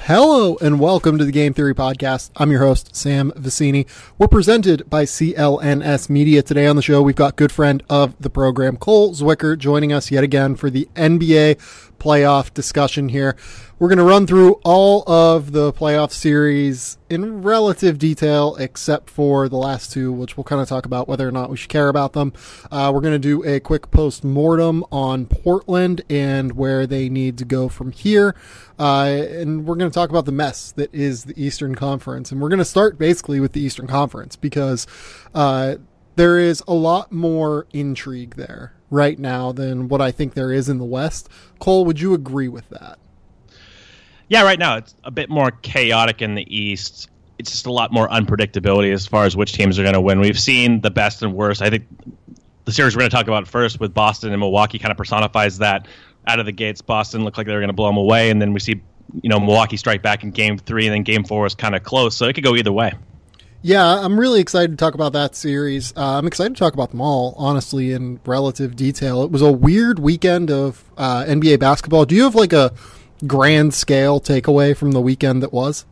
Hello and welcome to the Game Theory Podcast. I'm your host, Sam Vecenie. We're presented by CLNS Media. Today on the show, we've got good friend of the program, Cole Zwicker, joining us yet again for the NBA playoff discussion here. We're going to run through all of the playoff series in relative detail, except for the last two, which we'll kind of talk about whether or not we should care about them. We're going to do a quick post-mortem on Portland and where they need to go from here. And we're going to talk about the mess that is the Eastern Conference. And we're going to start basically with the Eastern Conference because there is a lot more intrigue there right now than what I think there is in the West. Cole, would you agree with that? Yeah, right now it's a bit more chaotic in the East. It's just a lot more unpredictability as far as which teams are going to win. We've seen the best and worst. I think the series we're going to talk about first with Boston and Milwaukee kind of personifies that. Out of the gates, Boston looked like they were going to blow them away, and then we see, Milwaukee strike back in Game 3, and then Game 4 was kind of close, so it could go either way. Yeah, I'm really excited to talk about that series. I'm excited to talk about them all, honestly, in relative detail. It was a weird weekend of NBA basketball. Do you have like a grand scale takeaway from the weekend that was?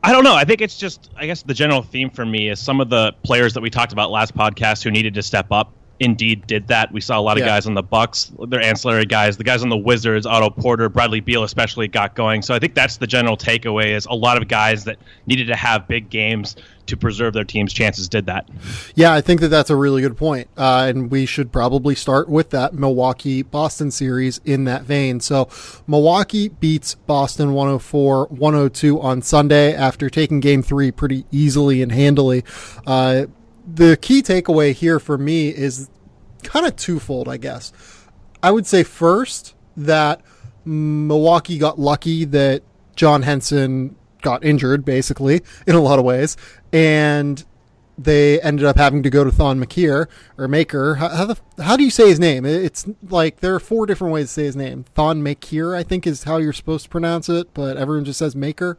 I don't know. I think it's just, I guess the general theme for me is some of the players that we talked about last podcast who needed to step up indeed did that. We saw a lot of guys on the Bucks, their ancillary guys, the guys on the Wizards, Otto Porter, Bradley Beal especially got going. So I think that's the general takeaway is a lot of guys that needed to have big games to preserve their team's chances did that. Yeah, I think that that's a really good point. And we should probably start with that Milwaukee-Boston series in that vein. So Milwaukee beats Boston 104-102 on Sunday after taking Game 3 pretty easily and handily. The key takeaway here for me is kind of twofold, I guess. I would say first that Milwaukee got lucky that John Henson got injured, basically, in a lot of ways, and they ended up having to go to Thon Maker, or Maker. How do you say his name? It's like there are 4 different ways to say his name. Thon Maker, I think, is how you're supposed to pronounce it, but everyone just says Maker.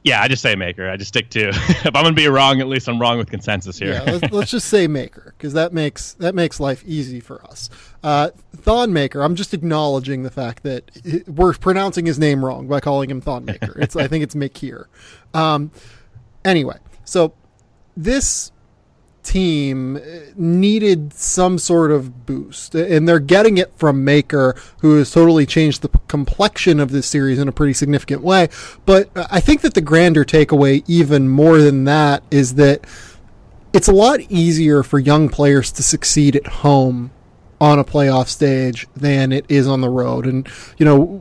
Yeah, I just say Maker. I just stick to if I'm going to be wrong, at least I'm wrong with consensus here. Yeah, let's just say Maker because that makes life easy for us. Thon Maker, I'm just acknowledging the fact that we're pronouncing his name wrong by calling him Thon Maker. I think it's Maker. Anyway, so this team needed some sort of boost, and they're getting it from Maker, who has totally changed the complexion of this series in a pretty significant way. But I think that the grander takeaway, even more than that, is that it's a lot easier for young players to succeed at home on a playoff stage than it is on the road. And,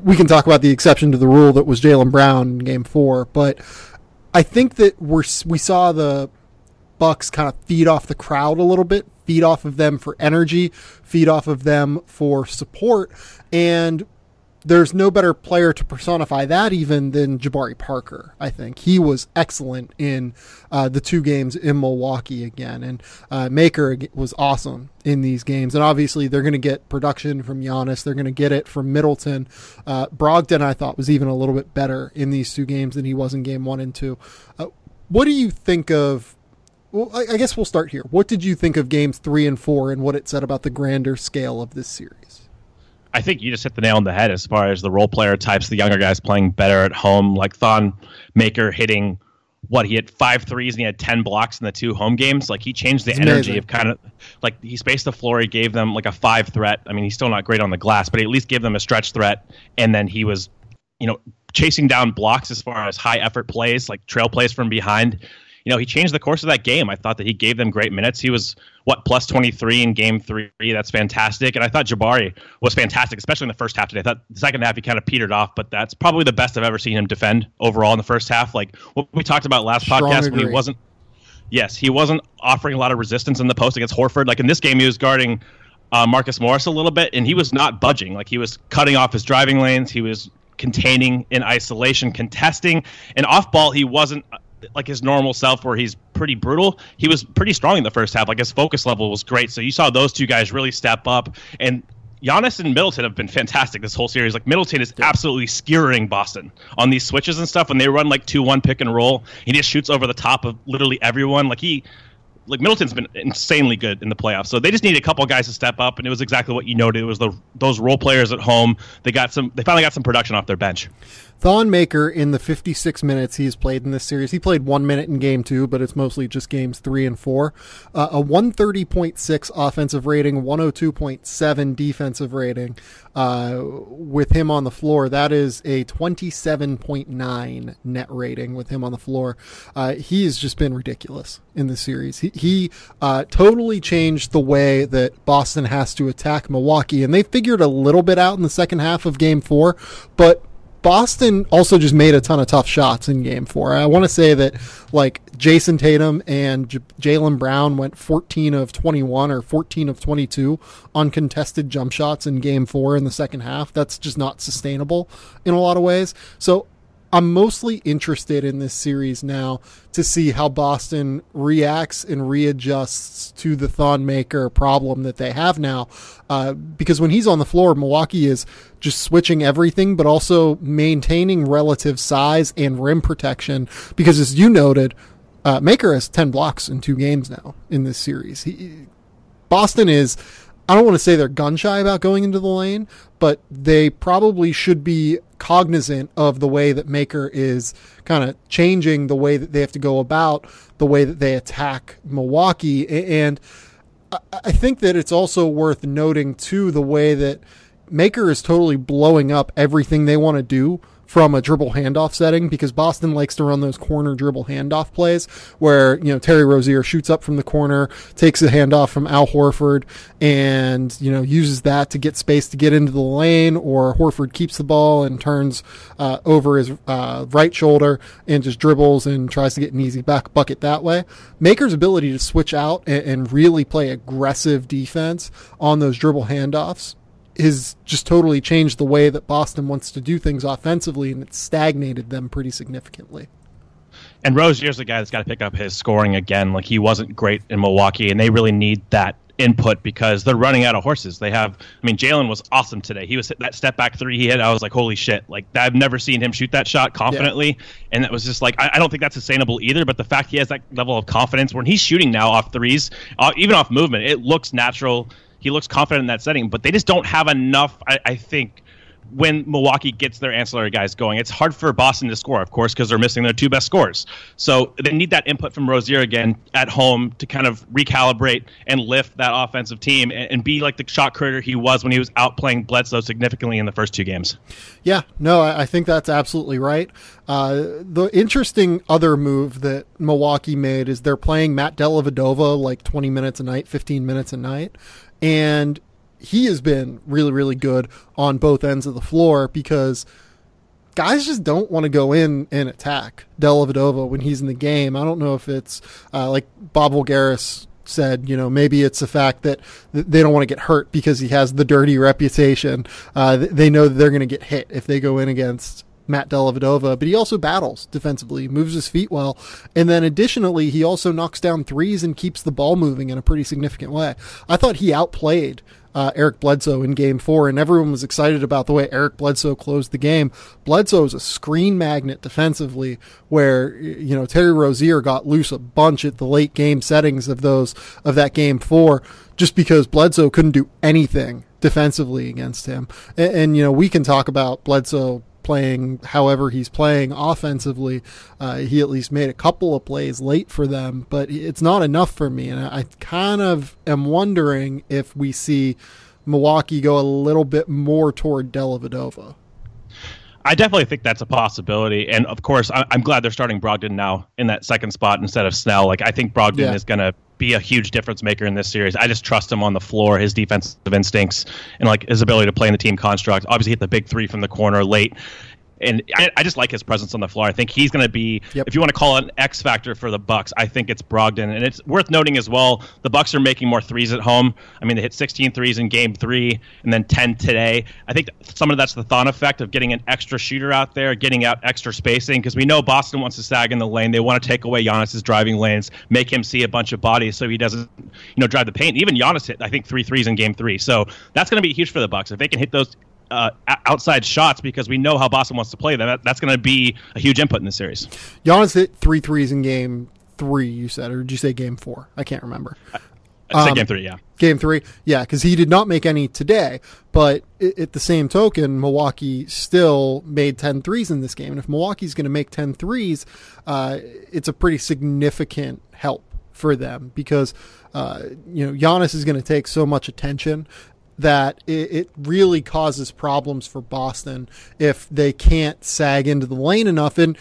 we can talk about the exception to the rule that was Jaylen Brown in Game 4, but I think that we saw the Bucks kind of feed off the crowd a little bit, feed off of them for energy, feed off of them for support, and there's no better player to personify that even than Jabari Parker. I think he was excellent in the 2 games in Milwaukee again, and Maker was awesome in these games, and obviously they're going to get production from Giannis, they're going to get it from Middleton. Brogdon, I thought, was even a little bit better in these 2 games than he was in Game 1 and 2. What do you think of? Well, I guess we'll start here. What did you think of Games 3 and 4 and what it said about the grander scale of this series? I think you just hit the nail on the head as far as the role player types, the younger guys playing better at home, like Thon Maker hitting, he had 5 threes and he had 10 blocks in the 2 home games. Like, he changed the energy of kind of, like, he spaced the floor. He gave them, like, a 5 threat. I mean, he's still not great on the glass, but he at least gave them a stretch threat. And then he was, chasing down blocks as far as high effort plays, like trail plays from behind. He changed the course of that game. I thought that he gave them great minutes. He was, plus 23 in Game 3. That's fantastic. And I thought Jabari was fantastic, especially in the first half today. I thought the second half he kind of petered off, but that's probably the best I've ever seen him defend overall in the first half. Like what we talked about last podcast when he wasn't offering a lot of resistance in the post against Horford. Like in this game, he was guarding Marcus Morris a little bit, and he was not budging. Like he was cutting off his driving lanes. He was containing in isolation, contesting. And off ball, he wasn't like his normal self where he's pretty brutal. He was pretty strong in the first half. Like his focus level was great. So you saw those 2 guys really step up. And Giannis and Middleton have been fantastic this whole series. Like Middleton is absolutely skewering Boston on these switches and stuff. When they run like 2-1 pick and roll, he just shoots over the top of literally everyone. Like like Middleton's been insanely good in the playoffs. So they just need a couple guys to step up, and it was exactly what you noted. It was those role players at home. They finally got some production off their bench. Thon Maker, in the 56 minutes he's played in this series, he played 1 minute in game 2, but it's mostly just games 3 and 4. A 130.6 offensive rating, 102.7 defensive rating with him on the floor. That is a 27.9 net rating with him on the floor. He has just been ridiculous in this series. He totally changed the way that Boston has to attack Milwaukee, and they figured a little bit out in the second half of game 4, but Boston also just made a ton of tough shots in game 4. I want to say that like Jason Tatum and Jaylen Brown went 14 of 21 or 14 of 22 on contested jump shots in game 4 in the second half. That's just not sustainable in a lot of ways. So I'm mostly interested in this series now to see how Boston reacts and readjusts to the Thon Maker problem that they have now. Because when he's on the floor, Milwaukee is just switching everything, but also maintaining relative size and rim protection. Because as you noted, Maker has 10 blocks in 2 games now in this series. Boston is, I don't want to say they're gun shy about going into the lane, but they probably should be cognizant of the way that Maker is kind of changing the way that they have to go about the way that they attack Milwaukee. And I think that it's also worth noting too, the way that Maker is totally blowing up everything they want to do from a dribble handoff setting, because Boston likes to run those corner dribble handoff plays where, Terry Rozier shoots up from the corner, takes a handoff from Al Horford and, uses that to get space to get into the lane, or Horford keeps the ball and turns over his right shoulder and just dribbles and tries to get an easy back bucket that way. Maker's ability to switch out and really play aggressive defense on those dribble handoffs has just totally changed the way that Boston wants to do things offensively, and it's stagnated them pretty significantly. And Rozier's the guy that's got to pick up his scoring again. Like, he wasn't great in Milwaukee, and they really need that input because they're running out of horses. Jalen was awesome today. He was that step back 3 he hit. I was like, holy shit. Like, I've never seen him shoot that shot confidently. Yeah. And it was just like, I don't think that's sustainable either. But the fact he has that level of confidence when he's shooting now off threes, even off movement, it looks natural. He looks confident in that setting, but they just don't have enough, I think, when Milwaukee gets their ancillary guys going. It's hard for Boston to score, of course, because they're missing their 2 best scorers. So they need that input from Rozier again at home to kind of recalibrate and lift that offensive team and be like the shot creator he was when he was outplaying Bledsoe significantly in the first 2 games. Yeah, no, I think that's absolutely right. The interesting other move that Milwaukee made is they're playing Matt Dellavedova like 20 minutes a night, 15 minutes a night. And he has been really, really good on both ends of the floor because guys just don't want to go in and attack Dellavedova when he's in the game. I don't know if it's like Bob Voulgaris said, maybe it's the fact that they don't want to get hurt because he has the dirty reputation. They know that they're going to get hit if they go in against Matt Dellavedova, but he also battles defensively, moves his feet well, and then additionally, he also knocks down threes and keeps the ball moving in a pretty significant way. I thought he outplayed Eric Bledsoe in game 4, and everyone was excited about the way Eric Bledsoe closed the game. Bledsoe is a screen magnet defensively where, Terry Rozier got loose a bunch at the late game settings of that game 4 just because Bledsoe couldn't do anything defensively against him. And we can talk about Bledsoe playing however he's playing offensively. He at least made a couple of plays late for them, but it's not enough for me. And I kind of am wondering if we see Milwaukee go a little bit more toward Dellavedova. I definitely think that's a possibility. And of course, I'm glad they're starting Brogdon now in that second spot instead of Snell. Like, I think Brogdon is going to be a huge difference maker in this series. I just trust him on the floor, his defensive instincts, and like his ability to play in the team construct. Obviously, hit the big 3 from the corner late. And I just like his presence on the floor. I think he's going to be, if you want to call it an X factor for the Bucks, I think it's Brogdon. And it's worth noting as well, the Bucks are making more threes at home. They hit 16 threes in game 3 and then 10 today. I think some of that's the Thon effect of getting an extra shooter out there, getting out extra spacing, because we know Boston wants to sag in the lane. They want to take away Giannis's driving lanes, make him see a bunch of bodies so he doesn't, drive the paint. Even Giannis hit, I think, 3 threes in game 3. So that's going to be huge for the Bucks. If they can hit those outside shots, because we know how Boston wants to play them, that's going to be a huge input in the series. Giannis hit 3 threes in game 3, you said, or did you say game 4? I can't remember. I'd say game 3, yeah. Game 3, yeah, because he did not make any today. But at the same token, Milwaukee still made 10 threes in this game. And if Milwaukee's going to make 10 threes, it's a pretty significant help for them because, Giannis is going to take so much attention that it really causes problems for Boston if they can't sag into the lane enough. And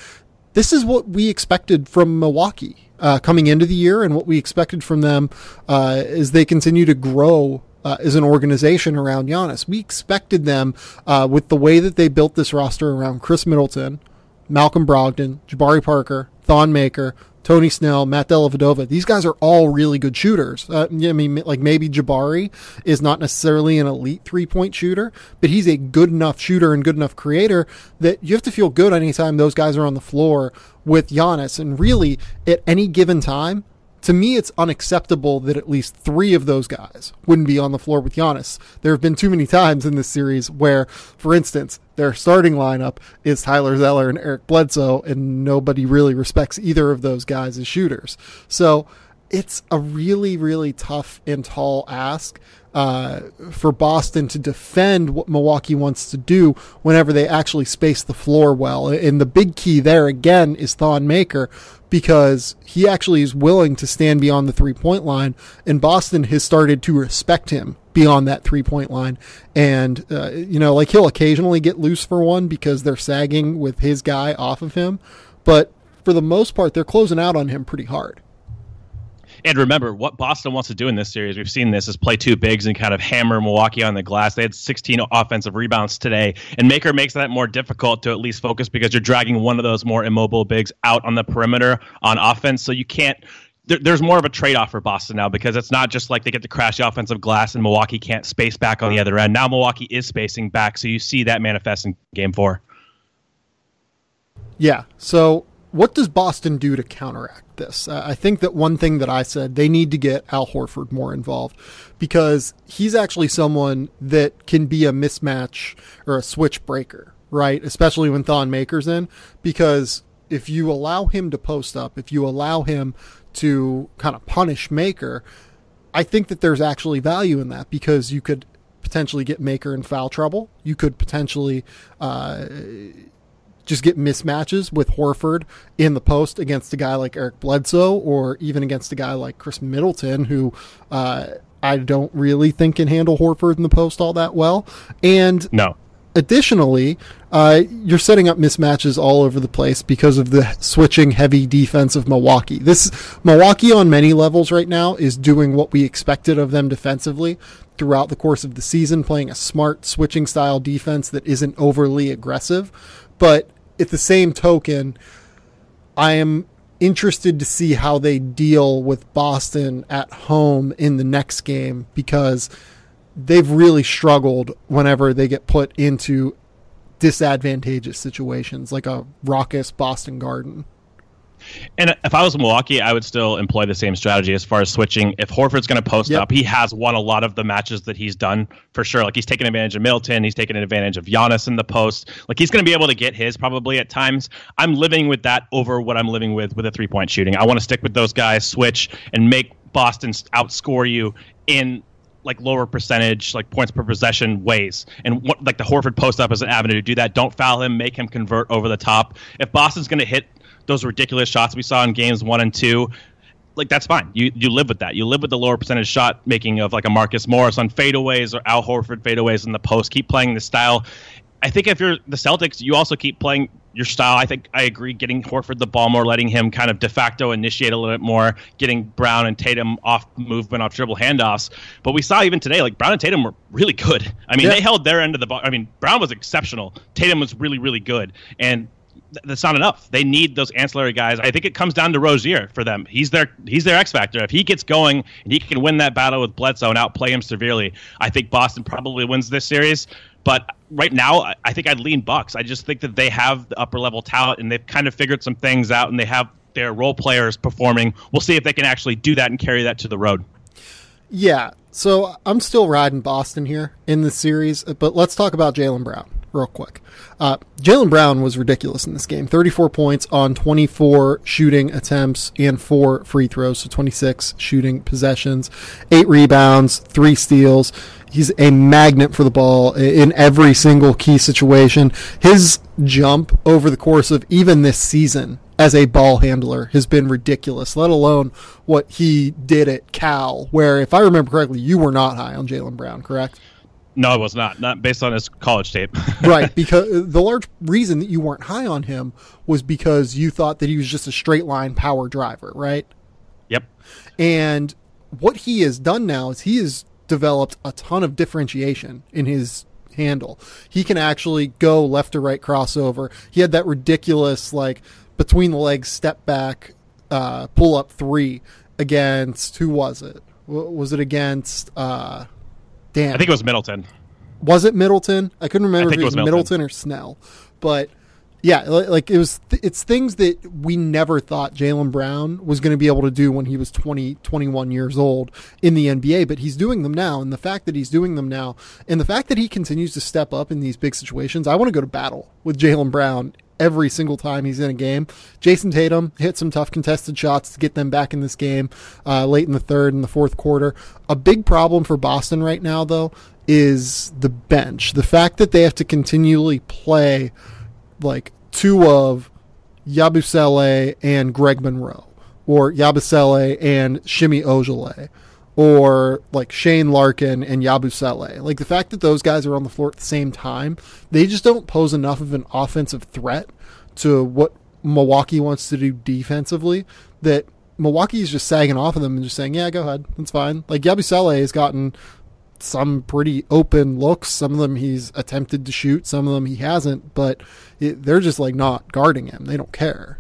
this is what we expected from Milwaukee coming into the year and what we expected from them as they continue to grow as an organization around Giannis. We expected them with the way that they built this roster around Chris Middleton, Malcolm Brogdon, Jabari Parker, Thon Maker, Tony Snell, Matt Dellavedova. These guys are all really good shooters. Maybe Jabari is not necessarily an elite 3-point shooter, but he's a good enough shooter and good enough creator that you have to feel good anytime those guys are on the floor with Giannis. And really, at any given time, to me, it's unacceptable that at least 3 of those guys wouldn't be on the floor with Giannis. There have been too many times in this series where, for instance, their starting lineup is Tyler Zeller and Eric Bledsoe, and nobody really respects either of those guys as shooters. So it's a really, really tough and tall ask for Boston to defend what Milwaukee wants to do whenever they actually space the floor well. And the big key there, again, is Thon Maker, because he actually is willing to stand beyond the 3-point line, and Boston has started to respect him beyond that 3-point line. And, he'll occasionally get loose for one because they're sagging with his guy off of him. But for the most part, they're closing out on him pretty hard. And remember, what Boston wants to do in this series, we've seen this, is play 2 bigs and kind of hammer Milwaukee on the glass. They had 16 offensive rebounds today, and Maker makes that more difficult to at least focus because you're dragging one of those more immobile bigs out on the perimeter on offense. So you can't there's more of a trade-off for Boston now because it's not just like they get to crash the offensive glass and Milwaukee can't space back on the other end. Now Milwaukee is spacing back, so you see that manifest in game 4. Yeah, so what does Boston do to counteract this? I think that one thing that I said, they need to get Al Horford more involved because he's actually someone that can be a mismatch or a switch breaker, right? Especially when Thon Maker's in, because if you allow him to post up, if you allow him to kind of punish Maker, I think that there's actually value in that because you could potentially get Maker in foul trouble. You could potentially just get mismatches with Horford in the post against a guy like Eric Bledsoe or even against a guy like Chris Middleton, who I don't really think can handle Horford in the post all that well. And no. Additionally, you're setting up mismatches all over the place because of the switching heavy defense of Milwaukee. Milwaukee on many levels right now is doing what we expected of them defensively throughout the course of the season, playing a smart switching style defense that isn't overly aggressive. But at the same token, I am interested to see how they deal with Boston at home in the next game because they've really struggled whenever they get put into disadvantageous situations like a raucous Boston Garden. And if I was Milwaukee, I would still employ the same strategy as far as switching. If Horford's going to post up, he has won a lot of the matches that he's done for sure. Like he's taken advantage of Middleton. He's taken advantage of Giannis in the post. Like he's going to be able to get his probably at times. I'm living with that over what I'm living with a 3-point shooting. I want to stick with those guys, switch, and make Boston outscore you in like lower percentage, like points per possession ways. And like the Horford post up as an avenue to do that. Don't foul him, make him convert over the top. If Boston's going to hit those ridiculous shots we saw in games 1 and 2, like that's fine. You live with that. You live with the lower percentage shot making of like a Marcus Morris on fadeaways or Al Horford fadeaways in the post. Keep playing the style. I think if you're the Celtics, you also keep playing your style. I think I agree getting Horford the ball more, letting him kind of de facto initiate a little bit more, getting Brown and Tatum off movement, off dribble handoffs. But we saw even today, like Brown and Tatum were really good. I mean, they held their end of the ball. I mean, Brown was exceptional. Tatum was really, really good. And that's not enough. They need those ancillary guys. I think it comes down to Rozier for them. He's their X factor. If he gets going and he can win that battle with Bledsoe and outplay him severely, I think Boston probably wins this series. But right now, I think I'd lean Bucks. I just think that they have the upper level talent and they've kind of figured some things out and they have their role players performing. We'll see if they can actually do that and carry that to the road. Yeah. So I'm still riding Boston here in the series, but let's talk about Jaylen Brown. real quick. Jaylen Brown was ridiculous in this game. 34 points on 24 shooting attempts and 4 free throws, so 26 shooting possessions, 8 rebounds, 3 steals. He's a magnet for the ball in every single key situation. His jump over the course of even this season as a ball handler has been ridiculous, let alone what he did at Cal, where, if I remember correctly, you were not high on Jaylen Brown, correct? No, it was not. Not based on his college tape. Right, because the large reason that you weren't high on him was because you thought that he was just a straight line power driver, right? Yep. And what he has done now is he has developed a ton of differentiation in his handle. He can actually go left to right crossover. He had that ridiculous, like, between the legs step back pull up 3 against, who was it? Was it against I think it was Middleton. Was it Middleton? I couldn't remember if it was Middleton or Snell. But yeah, like it's things that we never thought Jaylen Brown was going to be able to do when he was 20, 21 years old in the NBA, but he's doing them now. And the fact that he's doing them now, and the fact that he continues to step up in these big situations, I want to go to battle with Jaylen Brown every single time he's in a game. Jason Tatum hit some tough contested shots to get them back in this game late in the third and the fourth quarter. A big problem for Boston right now, though, is the bench. The fact that they have to continually play like 2 of Yabusele and Greg Monroe, or Yabusele and Shimi Ojale, or like Shane Larkin and Yabusele. Like, the fact that those guys are on the floor at the same time, they just don't pose enough of an offensive threat to what Milwaukee wants to do defensively, that Milwaukee is just sagging off of them and just saying, yeah, go ahead, that's fine. Like, Yabusele has gotten some pretty open looks. Some of them he's attempted to shoot, some of them he hasn't, but they're just like not guarding him. They don't care.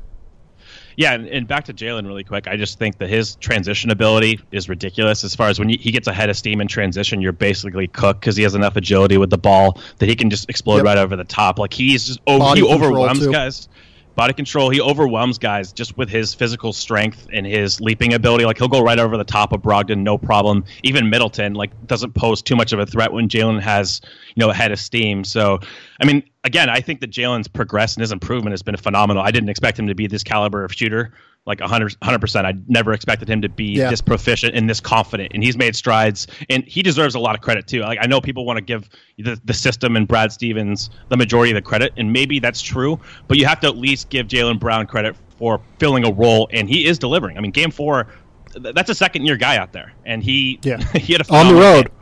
Yeah, and back to Jaylen really quick, I just think that his transition ability is ridiculous. As far as when he gets ahead of steam in transition, you're basically cooked, because he has enough agility with the ball that he can just explode right over the top. Like, he's just he overwhelms guys. Body control, he overwhelms guys just with his physical strength and his leaping ability. Like, he'll go right over the top of Brogdon, no problem. Even Middleton, like, doesn't pose too much of a threat when Jaylen has, ahead of steam. So, I mean, again, I think that Jaylen's progress and his improvement has been phenomenal. I didn't expect him to be this caliber of shooter, like 100%. I never expected him to be this proficient and this confident, and he's made strides, and he deserves a lot of credit too. Like, I know people want to give the system and Brad Stevens the majority of the credit, and maybe that's true, but you have to at least give Jaylen Brown credit for filling a role, and he is delivering. I mean, Game 4, that's a second-year guy out there, and he had a on the road. Game.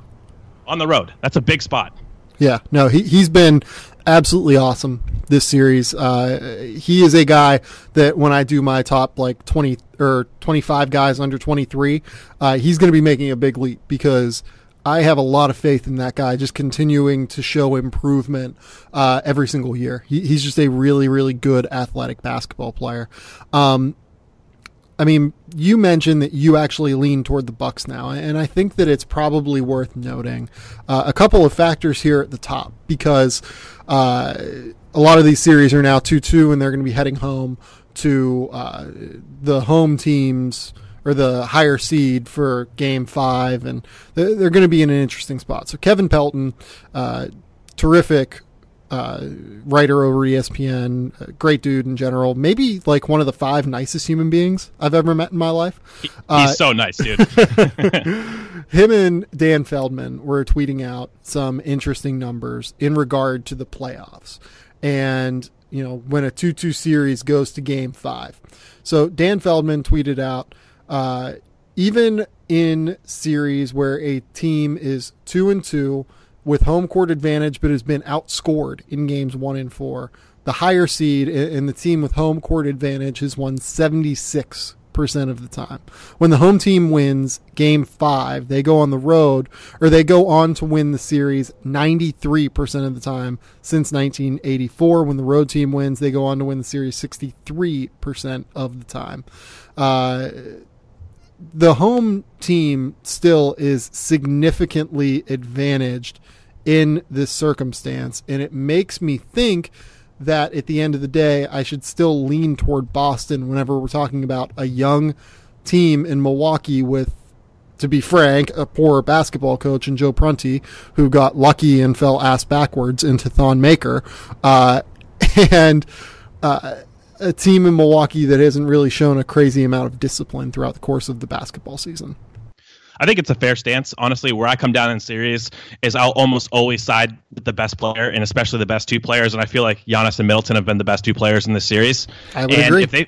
On the road, that's a big spot. Yeah, no, he's been absolutely awesome this series. He is a guy that when I do my top like 20 or 25 guys under 23, he's going to be making a big leap, because I have a lot of faith in that guy just continuing to show improvement every single year. He's just a really, really good athletic basketball player. I mean, you mentioned that you actually lean toward the Bucks now, and I think that it's probably worth noting a couple of factors here at the top, because a lot of these series are now 2-2, and they're going to be heading home to the home teams or the higher seed for Game 5, and they're going to be in an interesting spot. So Kevin Pelton, terrific writer over ESPN, great dude in general, maybe like one of the 5 nicest human beings I've ever met in my life. He's so nice, dude. Him and Dan Feldman were tweeting out some interesting numbers in regard to the playoffs, and when a 2-2 series goes to Game 5. So Dan Feldman tweeted out, even in series where a team is 2-2 with home court advantage but has been outscored in games 1 and 4, the higher seed and the team with home court advantage has won 76% of the time. When the home team wins Game 5, they go on the road, or they go on to win the series 93% of the time since 1984. When the road team wins, they go on to win the series 63% of the time. The home team still is significantly advantaged in this circumstance, and it makes me think that at the end of the day, I should still lean toward Boston whenever we're talking about a young team in Milwaukee with to be frank, a poor basketball coach in Joe Prunty, who got lucky and fell ass backwards into Thon Maker, and a team in Milwaukee that hasn't really shown a crazy amount of discipline throughout the course of the basketball season. I think it's a fair stance. Honestly, where I come down in series is I'll almost always side with the best player, and especially the best two players. And I feel like Giannis and Middleton have been the best two players in this series. I would agree.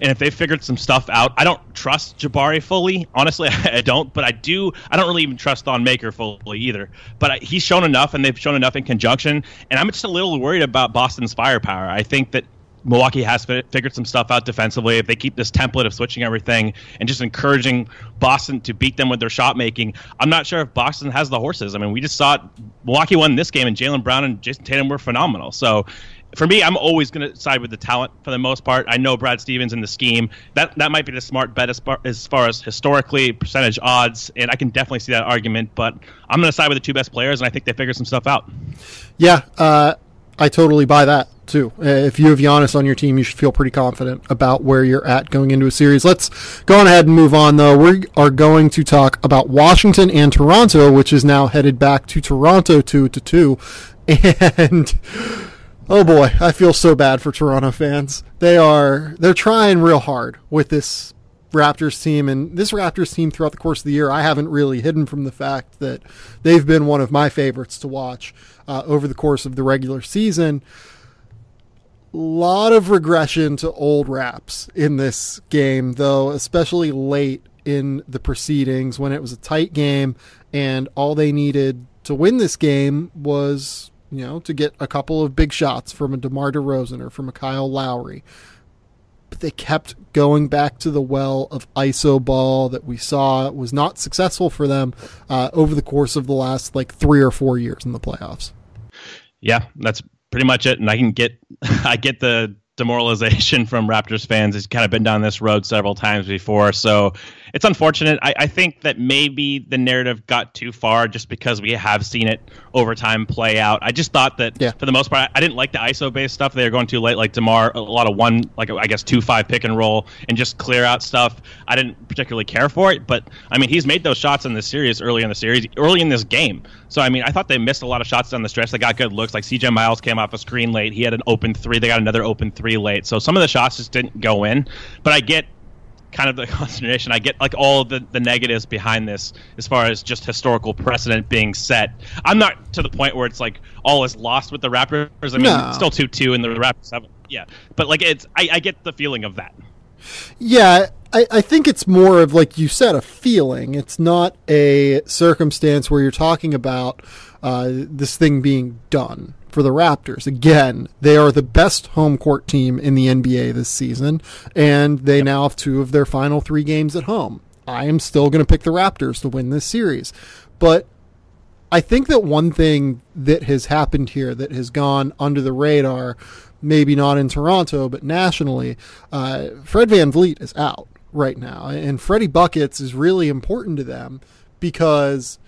If they figured some stuff out, I don't trust Jabari fully. Honestly, I don't. But I don't really even trust Thon Maker fully either. But he's shown enough, and they've shown enough in conjunction. And I'm just a little worried about Boston's firepower. I think that Milwaukee has figured some stuff out defensively. If they keep this template of switching everything and just encouraging Boston to beat them with their shot making, I'm not sure if Boston has the horses. I mean, we just saw Milwaukee won this game, and Jaylen Brown and Jason Tatum were phenomenal. So for me, I'm always going to side with the talent for the most part. I know Brad Stevens in the scheme. That might be the smart bet as far as historically percentage odds, and I can definitely see that argument. But I'm going to side with the two best players, and I think they figured some stuff out. Yeah, I totally buy that too. If you have Giannis on your team, you should feel pretty confident about where you're at going into a series. Let's go on ahead and move on, though. We are going to talk about Washington and Toronto, which is now headed back to Toronto 2-2. And oh boy, I feel so bad for Toronto fans. They're trying real hard with this Raptors team, and this Raptors team throughout the course of the year, I haven't really hidden from the fact that they've been one of my favorites to watch over the course of the regular season. A lot of regression to old Raps in this game, though, especially late in the proceedings when it was a tight game, and all they needed to win this game was, to get a couple of big shots from a DeMar DeRozan or from a Kyle Lowry. But they kept going back to the well of ISO ball that we saw was not successful for them over the course of the last 3 or 4 years in the playoffs. Yeah, that's pretty much it. And I get the demoralization from Raptors fans. It's kind of been down this road several times before. So it's unfortunate. I think that maybe the narrative got too far just because we have seen it over time play out. I just thought that for the most part, I didn't like the ISO-based stuff. They were going too late, like DeMar, a lot of 2-5 pick and roll and just clear out stuff. I didn't particularly care for it, but I mean, he's made those shots in this series, early in this game. So, I mean, I thought they missed a lot of shots down the stretch. They got good looks. Like CJ Miles came off a screen late. He had an open three. They got another open three late. So some of the shots just didn't go in, but I get kind of the consternation. I get all the negatives behind this as far as just historical precedent being set. I'm not to the point where it's all is lost with the Raptors. I mean, it's still 2-2 and the Raptors have, but I get the feeling of that. Yeah, I think it's more of, like you said, a feeling. It's not a circumstance where you're talking about this thing being done. For the Raptors, again, they are the best home court team in the NBA this season, and they now have 2 of their final 3 games at home. I am still going to pick the Raptors to win this series. But I think that one thing that has happened here that has gone under the radar, maybe not in Toronto, but nationally, Fred VanVleet is out right now. And Freddie Buckets is really important to them because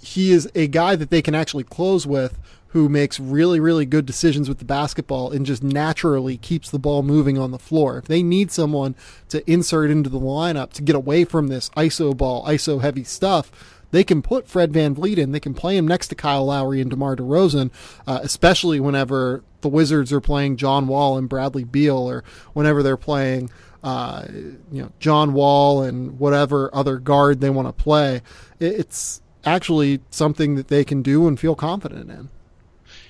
he is a guy that they can actually close with, who makes really, really good decisions with the basketball and just naturally keeps the ball moving on the floor. If they need someone to insert into the lineup to get away from this ISO ball, ISO heavy stuff, they can put Fred VanVleet in. They can play him next to Kyle Lowry and DeMar DeRozan, especially whenever the Wizards are playing John Wall and Bradley Beal, or whenever they're playing John Wall and whatever other guard they want to play. It's actually something that they can do and feel confident in.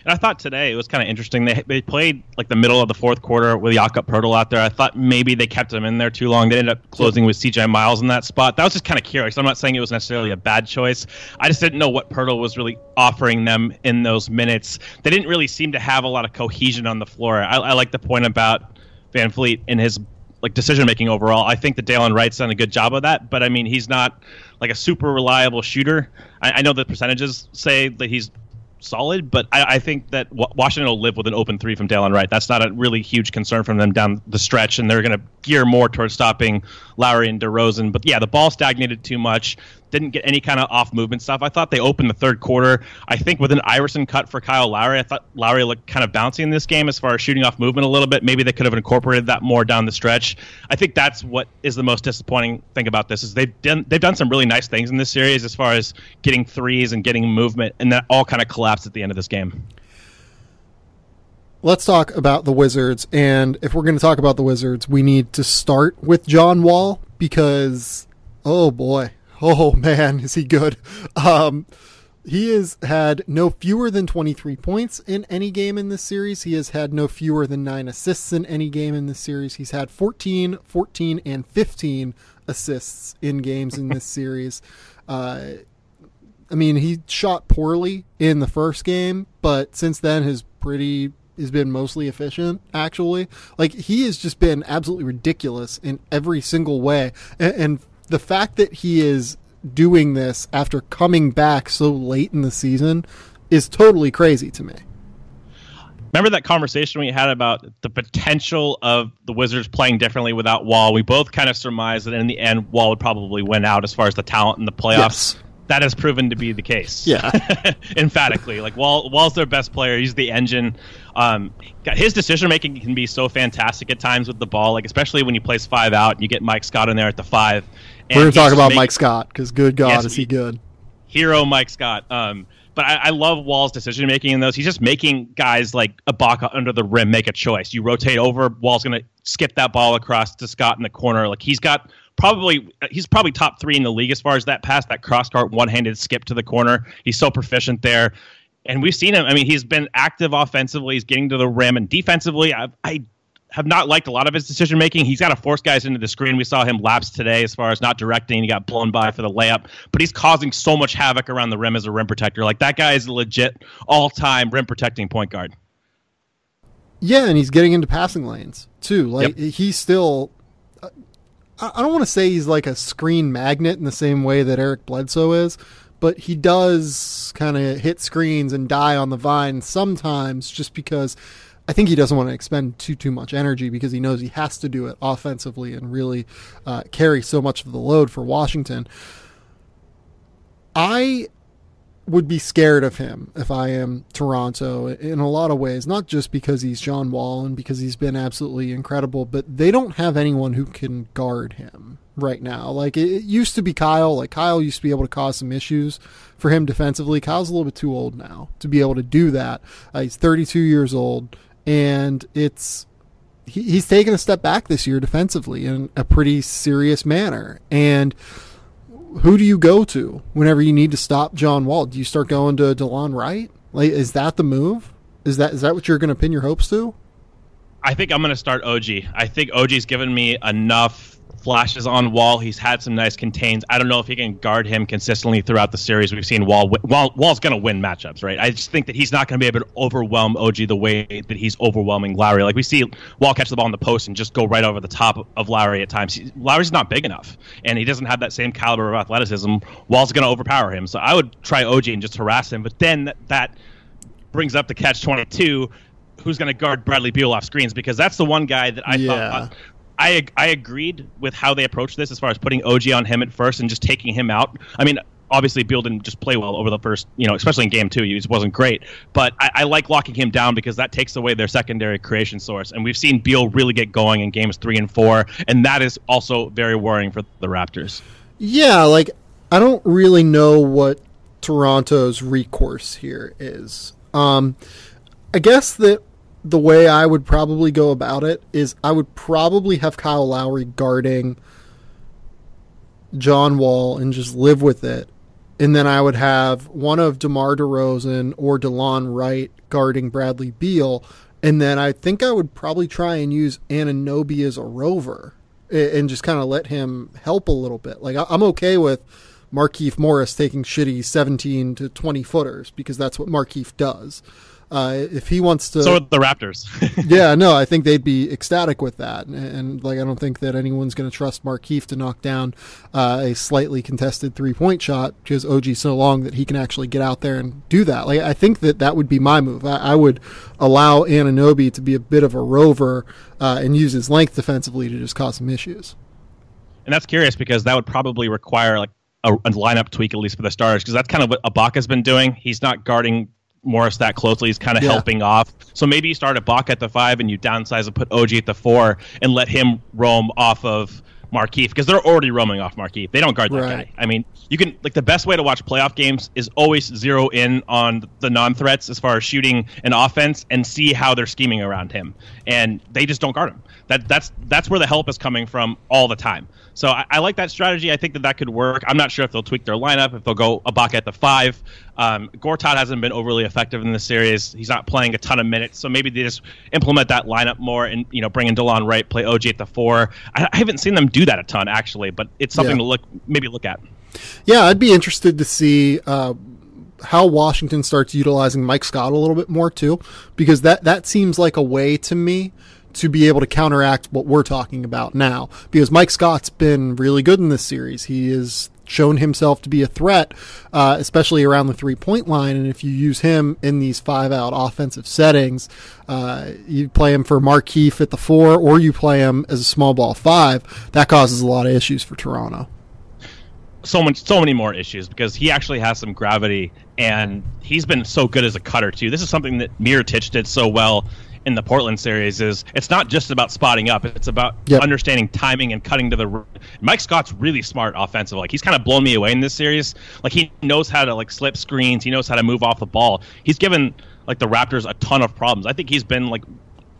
And I thought today it was kind of interesting. They played the middle of the fourth quarter with Jakob Poeltl out there. I thought maybe they kept him in there too long. They ended up closing with CJ Miles in that spot. That was just kind of curious. I'm not saying it was necessarily a bad choice. I just didn't know what Poeltl was really offering them in those minutes. They didn't really seem to have a lot of cohesion on the floor. I like the point about VanVleet and his decision-making overall. I think that Dalen Wright's done a good job of that, but I mean, he's not a super reliable shooter. I know the percentages say that he's solid, but I think that Washington will live with an open 3 from Dalen Wright. That's not a really huge concern from them down the stretch, and they're going to gear more towards stopping Lowry and DeRozan. But yeah, the ball stagnated too much. didn't get any kind of off movement stuff. I thought they opened the third quarter, I think, with an Iverson cut for Kyle Lowry. I thought Lowry looked kind of bouncy in this game as far as shooting off movement a little bit. Maybe they could have incorporated that more down the stretch. I think that's what is the most disappointing thing about this is they've done some really nice things in this series as far as getting threes and getting movement, and that all kind of collapsed at the end of this game. Let's talk about the Wizards, and if we're going to talk about the Wizards, we need to start with John Wall because, oh boy, oh man, is he good. He has had no fewer than 23 points in any game in this series. He has had no fewer than 9 assists in any game in this series. He's had 14, and 15 assists in games in this series. I mean, he shot poorly in the first game, but since then has been mostly efficient, actually. Like, he has just been absolutely ridiculous in every single way. And the fact that he is doing this after coming back so late in the season is totally crazy to me. Remember that conversation we had about the potential of the Wizards playing differently without Wall? We both kind of surmised that in the end, Wall would probably win out as far as the talent in the playoffs. Yes. That has proven to be the case. Yeah. Emphatically. Like, Wall's their best player. He's the engine. His decision-making can be so fantastic at times with the ball, like especially when he plays 5 out and you get Mike Scott in there at the 5. We're going to talk about Mike Scott because, good God, yes, is he good. Hero Mike Scott. But I love Wall's decision-making in those. He's just making guys like Ibaka under the rim make a choice. You rotate over, Wall's going to skip that ball across to Scott in the corner. Like, he's probably top 3 in the league as far as that pass, that cross-court one-handed skip to the corner. He's so proficient there. And we've seen him. I mean, he's been active offensively. He's getting to the rim. And defensively, I have not liked a lot of his decision-making. He's got to force guys into the screen. We saw him lapse today as far as not directing. He got blown by for the layup. But he's causing so much havoc around the rim as a rim protector. Like, that guy is a legit all-time rim-protecting point guard. Yeah, and he's getting into passing lanes, too. Like, yep. He's still... I don't want to say he's like a screen magnet in the same way that Eric Bledsoe is, but he does kind of hit screens and die on the vine sometimes just because I think he doesn't want to expend too much energy because he knows he has to do it offensively and really carry so much of the load for Washington. I would be scared of him if I am Toronto in a lot of ways, not just because he's John Wall and because he's been absolutely incredible, but they don't have anyone who can guard him right now. Like, it used to be Kyle. Like, Kyle used to be able to cause some issues for him defensively. Kyle's a little bit too old now to be able to do that. He's 32 years old, and he's taken a step back this year defensively in a pretty serious manner. And who do you go to whenever you need to stop John Wall? Do you start going to DeLon Wright? Like, is that the move? Is that what you're going to pin your hopes to? I think I'm going to start OG. I think OG's given me enough flashes on Wall. He's had some nice contains. I don't know if he can guard him consistently throughout the series. We've seen Wall's going to win matchups, right? I just think that he's not going to be able to overwhelm OG the way that he's overwhelming Lowry. Like, we see Wall catch the ball in the post and just go right over the top of Lowry at times. Lowry's not big enough, and he doesn't have that same caliber of athleticism. Wall's going to overpower him. So I would try OG and just harass him. But then that brings up the catch-22, who's going to guard Bradley Beal off screens, because that's the one guy that I thought I agreed with how they approached this as far as putting OG on him at first and just taking him out. I mean, obviously Beal didn't just play well over the first, especially in game 2, he just wasn't great. But I like locking him down because that takes away their secondary creation source. And we've seen Beal really get going in games 3 and 4, and that is also very worrying for the Raptors. Yeah, like, I don't really know what Toronto's recourse here is. I guess that the way I would probably go about it is I would probably have Kyle Lowry guarding John Wall and just live with it. And then I would have one of DeMar DeRozan or DeLon Wright guarding Bradley Beal. And then I think I would probably try and use Anunoby as a rover and just kind of let him help a little bit. Like, I'm okay with Markieff Morris taking shitty 17 to 20 footers because that's what Markieff does. If he wants to, so are the Raptors. Yeah, no, I think they'd be ecstatic with that, and like, I don't think that anyone's going to trust Markieff to knock down a slightly contested 3-point shot because OG's so long that he can actually get out there and do that. Like, I think that would be my move. I would allow Anunoby to be a bit of a rover and use his length defensively to just cause some issues. And that's curious because that would probably require like a lineup tweak, at least for the starters, because that's kind of what Ibaka's been doing. He's not guarding Morris that closely. He's kind of helping off. So maybe you start Ibaka at the 5 and you downsize and put OG at the 4 and let him roam off of Markieff, because they're already roaming off Markieff. They don't guard that guy. I mean, you can, like, the best way to watch playoff games is always zero in on the non-threats as far as shooting and offense and see how they're scheming around him. And they just don't guard him. That's where the help is coming from all the time. So I like that strategy. I think that could work. I'm not sure if they'll tweak their lineup, if they'll go Ibaka at the 5. Gortat hasn't been overly effective in this series. He's not playing a ton of minutes, so maybe they just implement that lineup more and, you know, bring in DeLon Wright, play OG at the 4. I haven't seen them do that a ton, actually, but it's something to look at. Yeah, I'd be interested to see how Washington starts utilizing Mike Scott a little bit more too, because that seems like a way to me to be able to counteract what we're talking about now, because Mike Scott's been really good in this series. He has shown himself to be a threat, especially around the 3-point line. And if you use him in these 5-out offensive settings, you play him for Markieff at the 4, or you play him as a small ball 5, that causes a lot of issues for Toronto. So many more issues, because he actually has some gravity, and he's been so good as a cutter too. This is something that Mirotic did so well in the Portland series. Is it's not just about spotting up, it's about understanding timing and cutting to the rim. Mike Scott's really smart offensively. Like, he's kind of blown me away in this series. Like, he knows how to, like, slip screens, he knows how to move off the ball. He's given, like, the Raptors a ton of problems. I think he's been, like,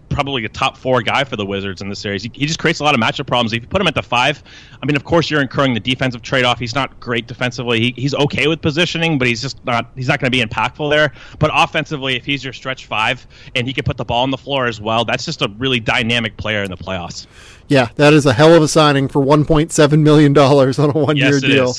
probably a top 4 guy for the Wizards in the series. He just creates a lot of matchup problems. If you put him at the 5, I mean, of course you're incurring the defensive trade-off. He's not great defensively. He's okay with positioning, but he's not going to be impactful there. But offensively, if he's your stretch 5 and he can put the ball on the floor as well, that's just a really dynamic player in the playoffs. Yeah, that is a hell of a signing for $1.7 million on a one-year deal.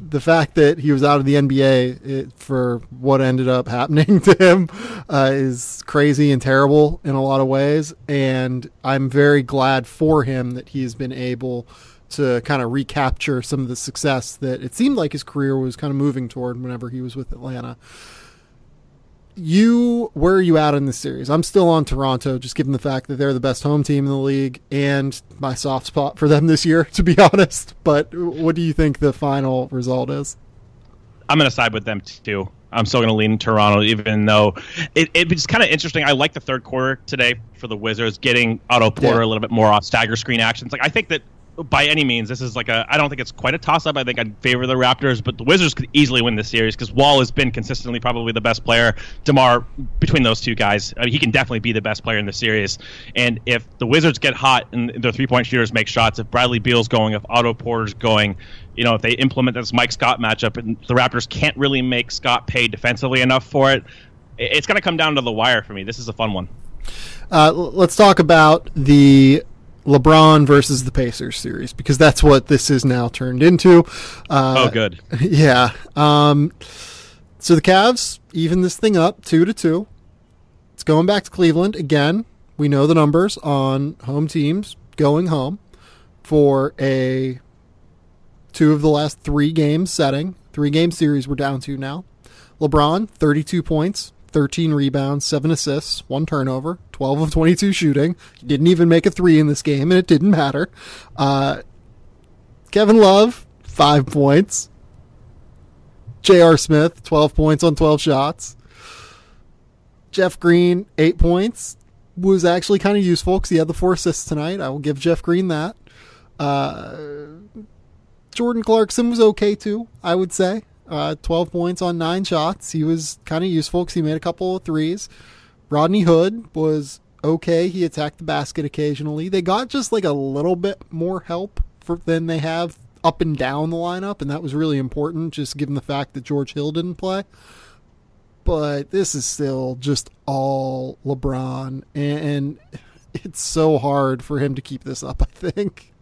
The fact that he was out of the NBA for what ended up happening to him is crazy and terrible in a lot of ways. And I'm very glad for him that he's been able to kind of recapture some of the success that it seemed like his career was kind of moving toward whenever he was with Atlanta. Where are you at in this series? I'm still on Toronto, just given the fact that they're the best home team in the league and my soft spot for them this year, to be honest. But what do you think the final result is? I'm going to side with them too. I'm still going to lean Toronto, even though it's kind of interesting. I like the third quarter today for the Wizards, getting Otto Porter a little bit more off stagger screen actions. Like, I think that by any means, this is like I don't think it's quite a toss-up. I think I'd favor the Raptors, but the Wizards could easily win this series because Wall has been consistently probably the best player. DeMar, between those two guys, I mean, he can definitely be the best player in the series. And if the Wizards get hot and their three-point shooters make shots, if Bradley Beal's going, if Otto Porter's going, you know, if they implement this Mike Scott matchup and the Raptors can't really make Scott pay defensively enough for it, it's going to come down to the wire for me. This is a fun one. Let's talk about the LeBron versus the Pacers series, because that's what this is now turned into. Good. Yeah. So the Cavs even this thing up 2-2. It's going back to Cleveland again. We know the numbers on home teams going home for a 2 of the last 3 games setting. 3-game series we're down to now. LeBron, 32 points, 13 rebounds, 7 assists, 1 turnover, 12 of 22 shooting. He didn't even make a 3 in this game, and it didn't matter. Kevin Love, 5 points. J.R. Smith, 12 points on 12 shots. Jeff Green, 8 points. Was actually kind of useful because he had the 4 assists tonight. I will give Jeff Green that. Jordan Clarkson was okay too, I would say. 12 points on 9 shots. He was kind of useful because he made a couple of 3s. Rodney Hood was okay. He attacked the basket occasionally. They got just like a little bit more help than they have up and down the lineup, and that was really important, just given the fact that George Hill didn't play. But this is still just all LeBron, and it's so hard for him to keep this up, I think.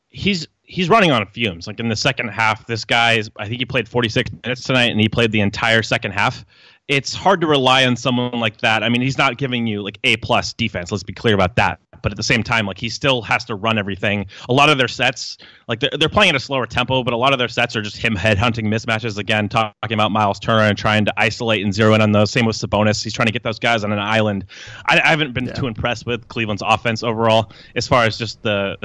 He's running on fumes. Like in the second half, this guy I think he played 46 minutes tonight, and he played the entire second half. It's hard to rely on someone like that. I mean, he's not giving you like A+ defense. Let's be clear about that. but at the same time, like he still has to run everything. A lot of their sets, like they're playing at a slower tempo, but a lot of their sets are just him headhunting mismatches. Again, talking about Miles Turner and trying to isolate and zero in on those. Same with Sabonis. He's trying to get those guys on an island. I haven't been too impressed with Cleveland's offense overall, as far as just the,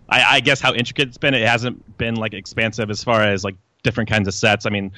I guess how intricate it's been. It hasn't been like expansive as far as like different kinds of sets. I mean,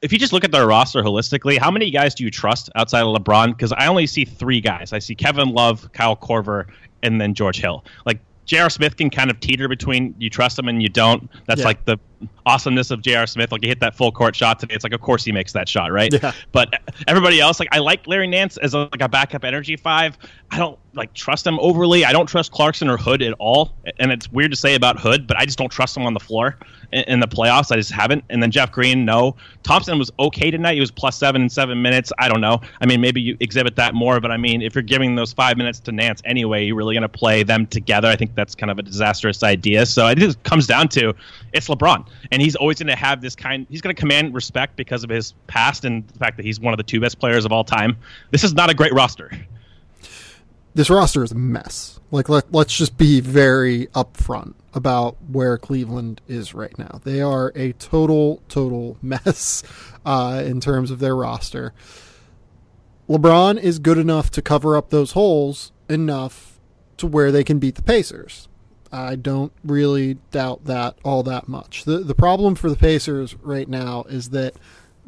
if you just look at their roster holistically, how many guys do you trust outside of LeBron? Because I only see 3 guys. I see Kevin Love, Kyle Korver, and then George Hill. Like J.R. Smith can kind of teeter between you trust him and you don't. That's like the awesomeness of J.R. Smith. Like he hit that full court shot today. It's like, of course he makes that shot, right? Yeah. But everybody else, like I like Larry Nance as like a backup energy 5. I don't like trust him overly. I don't trust Clarkson or Hood at all. And it's weird to say about Hood, but I just don't trust him on the floor in the playoffs. I just haven't. And then Jeff Green, no. Thompson was okay tonight. He was +7 in 7 minutes. I don't know. I mean, maybe you exhibit that more, but I mean, if you're giving those 5 minutes to Nance anyway, you're really going to play them together. I think that's kind of a disastrous idea. So it just comes down to it's LeBron. And he's always going to have this he's going to command respect because of his past and the fact that he's one of the 2 best players of all time. This is not a great roster. This roster is a mess. Like, let's just be very upfront about where Cleveland is right now. They are a total mess in terms of their roster. LeBron is good enough to cover up those holes enough to where they can beat the Pacers. I don't really doubt that all that much. The problem for the Pacers right now is that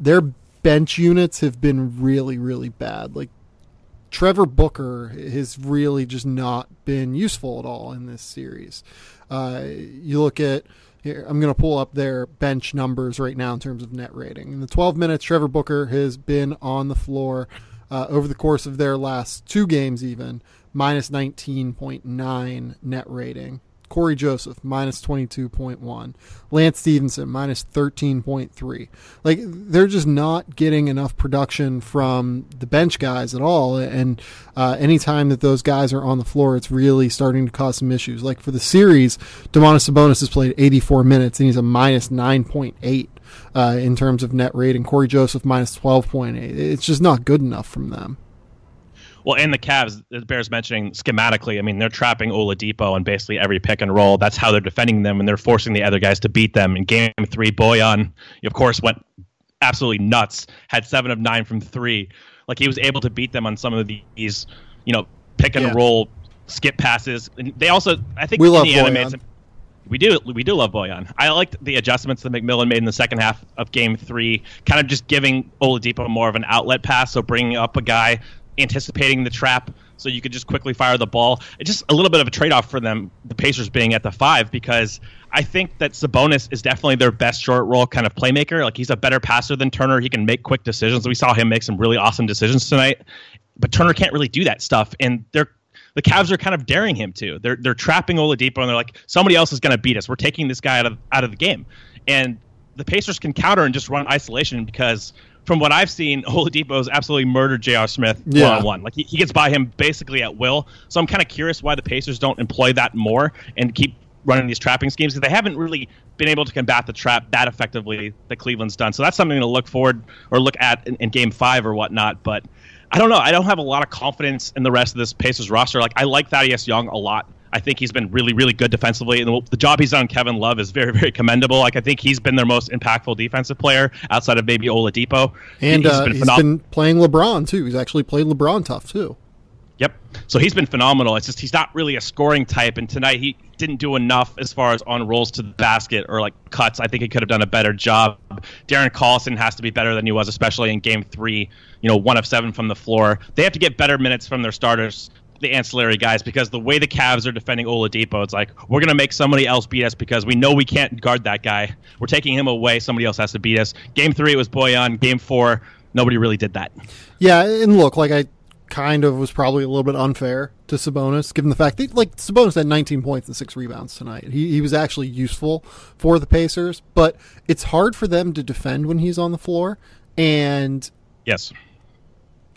their bench units have been really bad. Like, Trevor Booker has really just not been useful at all in this series. You look at here, I'm going to pull up their bench numbers right now in terms of net rating. In the 12 minutes, Trevor Booker has been on the floor over the course of their last 2 games even, minus 19.9 net rating. Corey Joseph, minus 22.1. Lance Stevenson, minus 13.3. Like, they're just not getting enough production from the bench guys at all. And anytime that those guys are on the floor, it's really starting to cause some issues. Like, for the series, Domantas Sabonis has played 84 minutes, and he's a minus 9.8 in terms of net rating. Corey Joseph, minus 12.8. It's just not good enough from them. Well, and the Cavs, it bears mentioning schematically, I mean, they're trapping Oladipo on basically every pick and roll. That's how they're defending them, and they're forcing the other guys to beat them. In Game 3, Bojan, of course, went absolutely nuts, had 7 of 9 from 3. Like, he was able to beat them on some of these, pick and roll skip passes. And they also, I think, we love Bojan. We do love Bojan. I liked the adjustments that McMillan made in the second half of Game 3, kind of just giving Oladipo more of an outlet pass, so bringing up a guy, anticipating the trap so you could just quickly fire the ball. It's just a little bit of a trade-off for them, the Pacers being at the 5, because I think that Sabonis is definitely their best short roll kind of playmaker. Like, he's a better passer than Turner. He can make quick decisions. We saw him make some really awesome decisions tonight, but Turner can't really do that stuff, and the Cavs are kind of daring him to. They're trapping Oladipo, and they're like, somebody else is going to beat us. We're taking this guy out of the game. And the Pacers can counter and just run isolation because from what I've seen, Oladipo has absolutely murdered J.R. Smith one-on-one. Like, he gets by him basically at will. So I'm kind of curious why the Pacers don't employ that more and keep running these trapping schemes, because they haven't really been able to combat the trap that effectively that Cleveland's done. So that's something to look at in Game 5 or whatnot. But I don't know. I don't have a lot of confidence in the rest of this Pacers roster. Like, I like Thaddeus Young a lot. I think he's been really good defensively, and the job he's done on Kevin Love is very commendable. Like, I think he's been their most impactful defensive player outside of maybe Oladipo. And he's been playing LeBron too. He's actually played LeBron tough too. Yep. So he's been phenomenal. It's just he's not really a scoring type, and tonight he didn't do enough as far as on rolls to the basket or like cuts. I think he could have done a better job. Darren Collison has to be better than he was, especially in Game 3. 1 of 7 from the floor. They have to get better minutes from their starters, the ancillary guys, because the way the Cavs are defending Oladipo, it's like, we're going to make somebody else beat us because we know we can't guard that guy. We're taking him away. Somebody else has to beat us. Game 3, it was Bojan. Game 4, nobody really did that. Yeah, and look, like, I kind of was probably a little bit unfair to Sabonis, given the fact that, like, Sabonis had 19 points and 6 rebounds tonight. He was actually useful for the Pacers, but it's hard for them to defend when he's on the floor, and yes,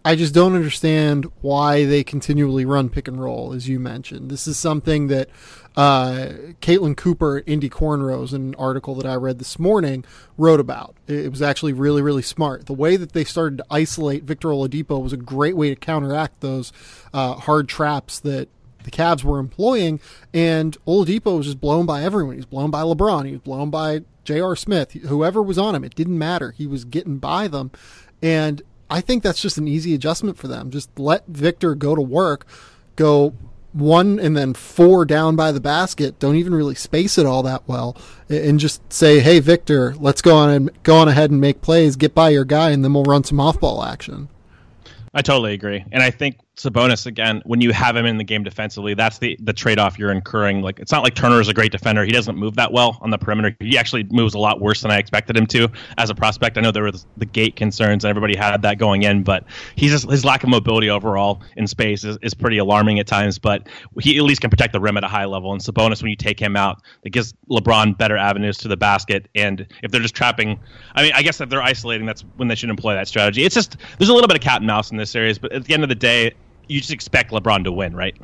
I just don't understand why they continually run pick and roll, as you mentioned. This is something that Caitlin Cooper at Indy Cornrows, in an article that I read this morning, wrote about. It was actually really smart. The way that they started to isolate Victor Oladipo was a great way to counteract those hard traps that the Cavs were employing, and Oladipo was just blown by everyone. He was blown by LeBron. He was blown by J.R. Smith. Whoever was on him, it didn't matter. He was getting by them. And I think that's just an easy adjustment for them. Just let Victor go to work, go 1 and then 4 down by the basket. Don't even really space it all that well, and just say, "Hey, Victor, let's go on ahead and make plays. Get by your guy, and then we'll run some off-ball action." I totally agree. And I think Sabonis, again, when you have him in the game defensively, that's the trade-off you're incurring. Like, it's not like Turner is a great defender. He doesn't move that well on the perimeter. He actually moves a lot worse than I expected him to as a prospect. I know there were the gate concerns and everybody had that going in, but his lack of mobility overall in space is pretty alarming at times, but he at least can protect the rim at a high level. And Sabonis, when you take him out, it gives LeBron better avenues to the basket. And if they're just trapping, I guess if they're isolating, that's when they should employ that strategy. It's just, there's a little bit of cat and mouse in this series, but at the end of the day, you just expect LeBron to win, right?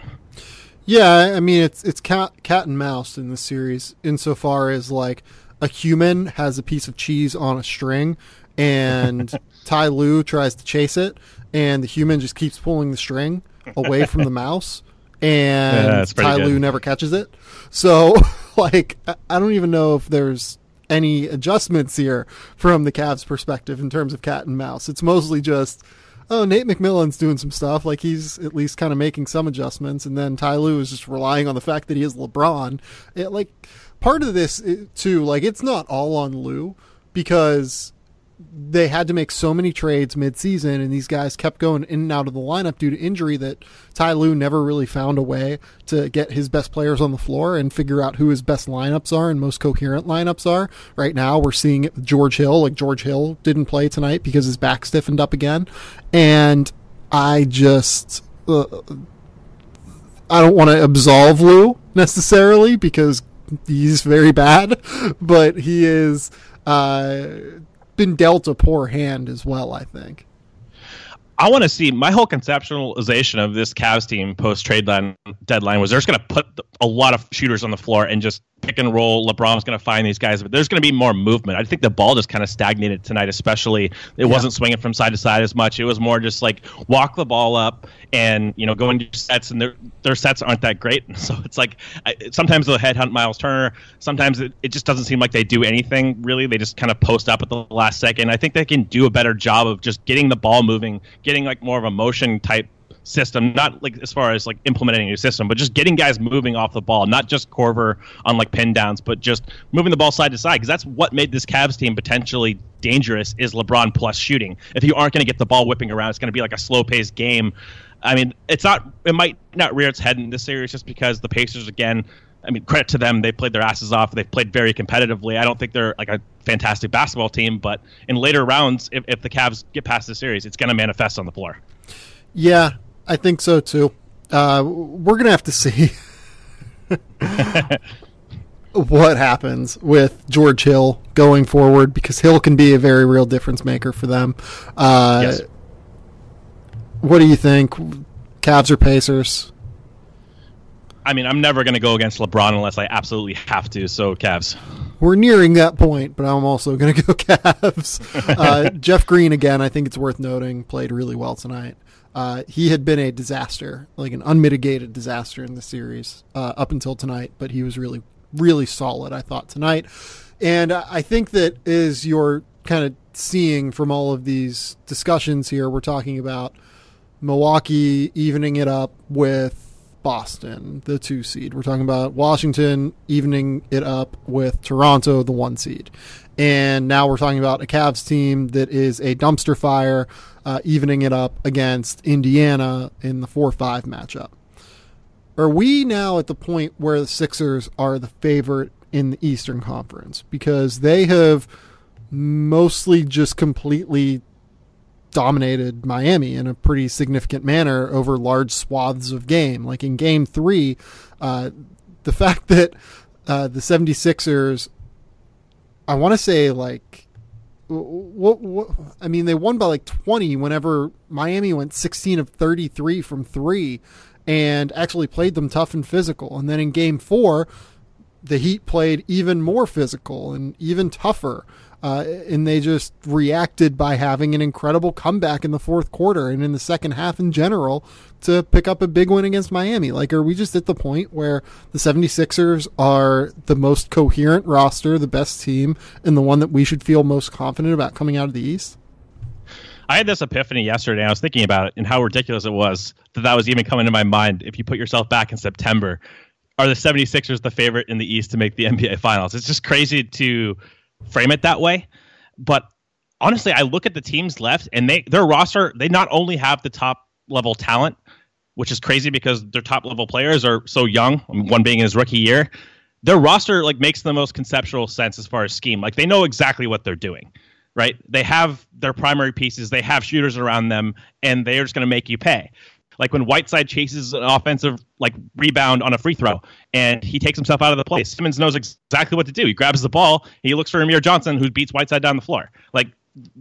Yeah, I mean, it's cat and mouse in this series insofar as, like, a human has a piece of cheese on a string and Ty Lue tries to chase it, and the human just keeps pulling the string away from the mouse, and Ty Lue never catches it. So, like, I don't even know if there's any adjustments here from the Cavs' perspective in terms of cat and mouse. It's mostly just, oh, Nate McMillan's doing some stuff. Like, he's at least kind of making some adjustments. And then Ty Lue is just relying on the fact that he is LeBron. Part of this, too, like, it's not all on Lue because they had to make so many trades midseason, and these guys kept going in and out of the lineup due to injury that Ty Lue never really found a way to get his best players on the floor and figure out who his best lineups are and most coherent lineups are. Right now, we're seeing it with George Hill. Like, George Hill didn't play tonight because his back stiffened up again. And I just, I don't want to absolve Lue necessarily because he's very bad, but he is, been dealt a poor hand as well, I think. I want to see, my whole conceptualization of this Cavs team post-trade deadline was they're just going to put a lot of shooters on the floor and just pick and roll. LeBron's going to find these guys, but there's going to be more movement. I think the ball just kind of stagnated tonight, especially. It wasn't swinging from side to side as much. It was more just like walk the ball up and, go into sets, and their sets aren't that great. So it's like sometimes they'll headhunt Miles Turner. Sometimes it just doesn't seem like they do anything, really. They just kind of post up at the last second. I think they can do a better job of just getting the ball moving, getting like more of a motion type system, not like as far as like implementing a new system, but just getting guys moving off the ball, not just Korver on like pin downs, but just moving the ball side to side, because that's what made this Cavs team potentially dangerous, is LeBron plus shooting. If you aren't going to get the ball whipping around, it's going to be like a slow paced game. I mean, it might not rear its head in this series just because the Pacers, again, I mean, credit to them, they played their asses off. They've played very competitively. I don't think they're like a fantastic basketball team, but in later rounds, if the Cavs get past the series, it's going to manifest on the floor. Yeah, I think so too. We're going to have to see what happens with George Hill going forward, because Hill can be a very real difference maker for them. Yes. What do you think? Cavs or Pacers? I mean, I'm never going to go against LeBron unless I absolutely have to, so Cavs. We're nearing that point, but I'm also going to go Cavs. Jeff Green, again, I think it's worth noting, played really well tonight. He had been a disaster, like an unmitigated disaster in the series up until tonight, but he was really, really solid, I thought, tonight. And I think that as you're kind of seeing from all of these discussions here, we're talking about Milwaukee evening it up with Boston, the 2 seed. We're talking about Washington evening it up with Toronto, the 1 seed. And now we're talking about a Cavs team that is a dumpster fire, evening it up against Indiana in the 4-5 matchup. Are we now at the point where the Sixers are the favorite in the Eastern Conference? Because they have mostly just completely dominated Miami in a pretty significant manner over large swaths of game. Like in Game 3, the fact that the 76ers, I want to say like, I mean, they won by like 20 whenever Miami went 16 of 33 from 3 and actually played them tough and physical. And then in Game 4, the Heat played even more physical and even tougher. And they just reacted by having an incredible comeback in the fourth quarter and in the second half in general to pick up a big win against Miami. Like, are we just at the point where the 76ers are the most coherent roster, the best team, and the one that we should feel most confident about coming out of the East? I had this epiphany yesterday. I was thinking about it and how ridiculous it was that was even coming to my mind. If you put yourself back in September, are the 76ers the favorite in the East to make the NBA Finals? It's just crazy to frame it that way. But honestly, I look at the teams left and their roster, they not only have the top level talent, which is crazy because their top level players are so young, one being in his rookie year. Their roster like makes the most conceptual sense as far as scheme. Like, they know exactly what they're doing, right? They have their primary pieces, they have shooters around them, and they're just going to make you pay. Like when Whiteside chases an offensive like rebound on a free throw and he takes himself out of the play, Simmons knows exactly what to do. He grabs the ball, he looks for Amir Johnson, who beats Whiteside down the floor. Like,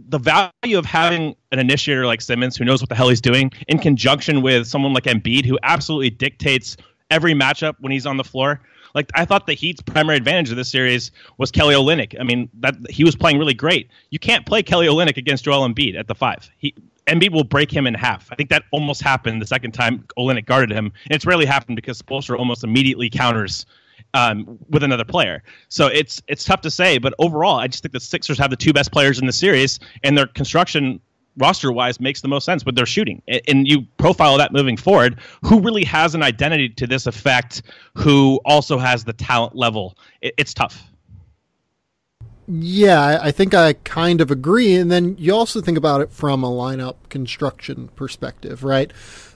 the value of having an initiator like Simmons, who knows what the hell he's doing, in conjunction with someone like Embiid, who absolutely dictates every matchup when he's on the floor. Like, I thought the Heat's primary advantage of this series was Kelly Olynyk. I mean, that he was playing really great. You can't play Kelly Olynyk against Joel Embiid at the 5. Embiid will break him in half. I think that almost happened the second time Olynyk guarded him. And it's rarely happened because Spoelstra almost immediately counters with another player. So it's tough to say, but overall, I just think the Sixers have the two best players in the series, and their construction roster-wise makes the most sense with their shooting. And you profile that moving forward, who really has an identity to this effect, who also has the talent level. It's tough. Yeah, I think I kind of agree. And then you also think about it from a lineup construction perspective, right?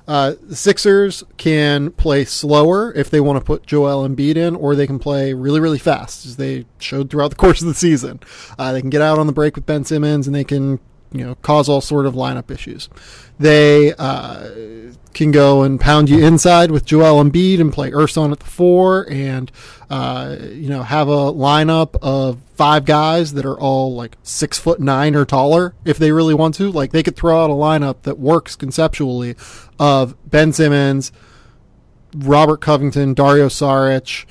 The Sixers can play slower if they want to put Joel Embiid in, or they can play really, really fast, as they showed throughout the course of the season. They can get out on the break with Ben Simmons, and they can, cause all sort of lineup issues. They can go and pound you inside with Joel Embiid and play Ersan at the 4, and have a lineup of 5 guys that are all like 6'9" or taller if they really want to. Like, they could throw out a lineup that works conceptually of Ben Simmons, Robert Covington, Dario Saric,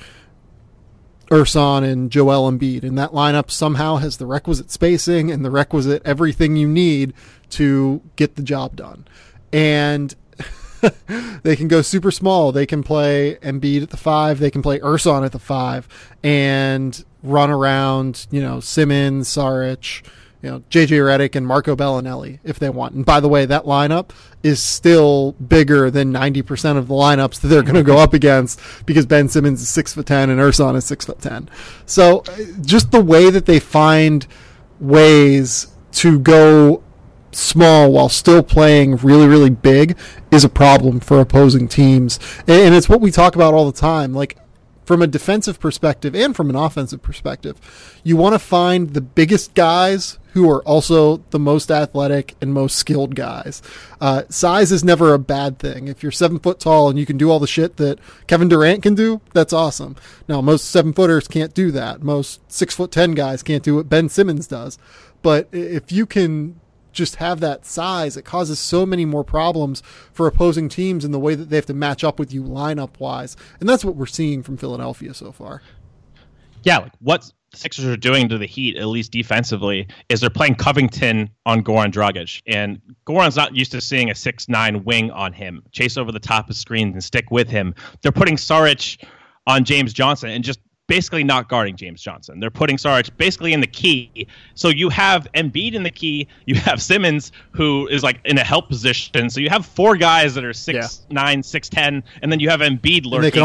Ersan, and Joel Embiid, and that lineup somehow has the requisite spacing and the requisite everything you need to get the job done. And they can go super small. They can play Embiid at the 5. They can play Ersan at the 5 and run around, Simmons, Saric, JJ Redick, and Marco Bellinelli if they want. And by the way, that lineup is still bigger than 90% of the lineups that they're going to go up against, because Ben Simmons is 6'10" and Ersan is 6'10". So just the way that they find ways to go small while still playing really, really big is a problem for opposing teams. And it's what we talk about all the time. Like, from a defensive perspective and from an offensive perspective, you want to find the biggest guys who are also the most athletic and most skilled guys. Size is never a bad thing. If you're 7 foot tall and you can do all the shit that Kevin Durant can do, that's awesome. Now, most 7-footers can't do that. Most 6'10" guys can't do what Ben Simmons does. But if you can just have that size, it causes so many more problems for opposing teams in the way that they have to match up with you lineup wise. And that's what we're seeing from Philadelphia so far. Yeah, like what the Sixers are doing to the Heat, at least defensively, is they're playing Covington on Goran Dragic. And Goran's not used to seeing a 6'9" wing on him, chase over the top of screens and stick with him. They're putting Saric on James Johnson and just basically not guarding James Johnson. They're putting Saric basically in the key. So you have Embiid in the key. You have Simmons, who is like in a help position. So you have 4 guys that are 6'9", 6'10", and then you have Embiid lurking. And they can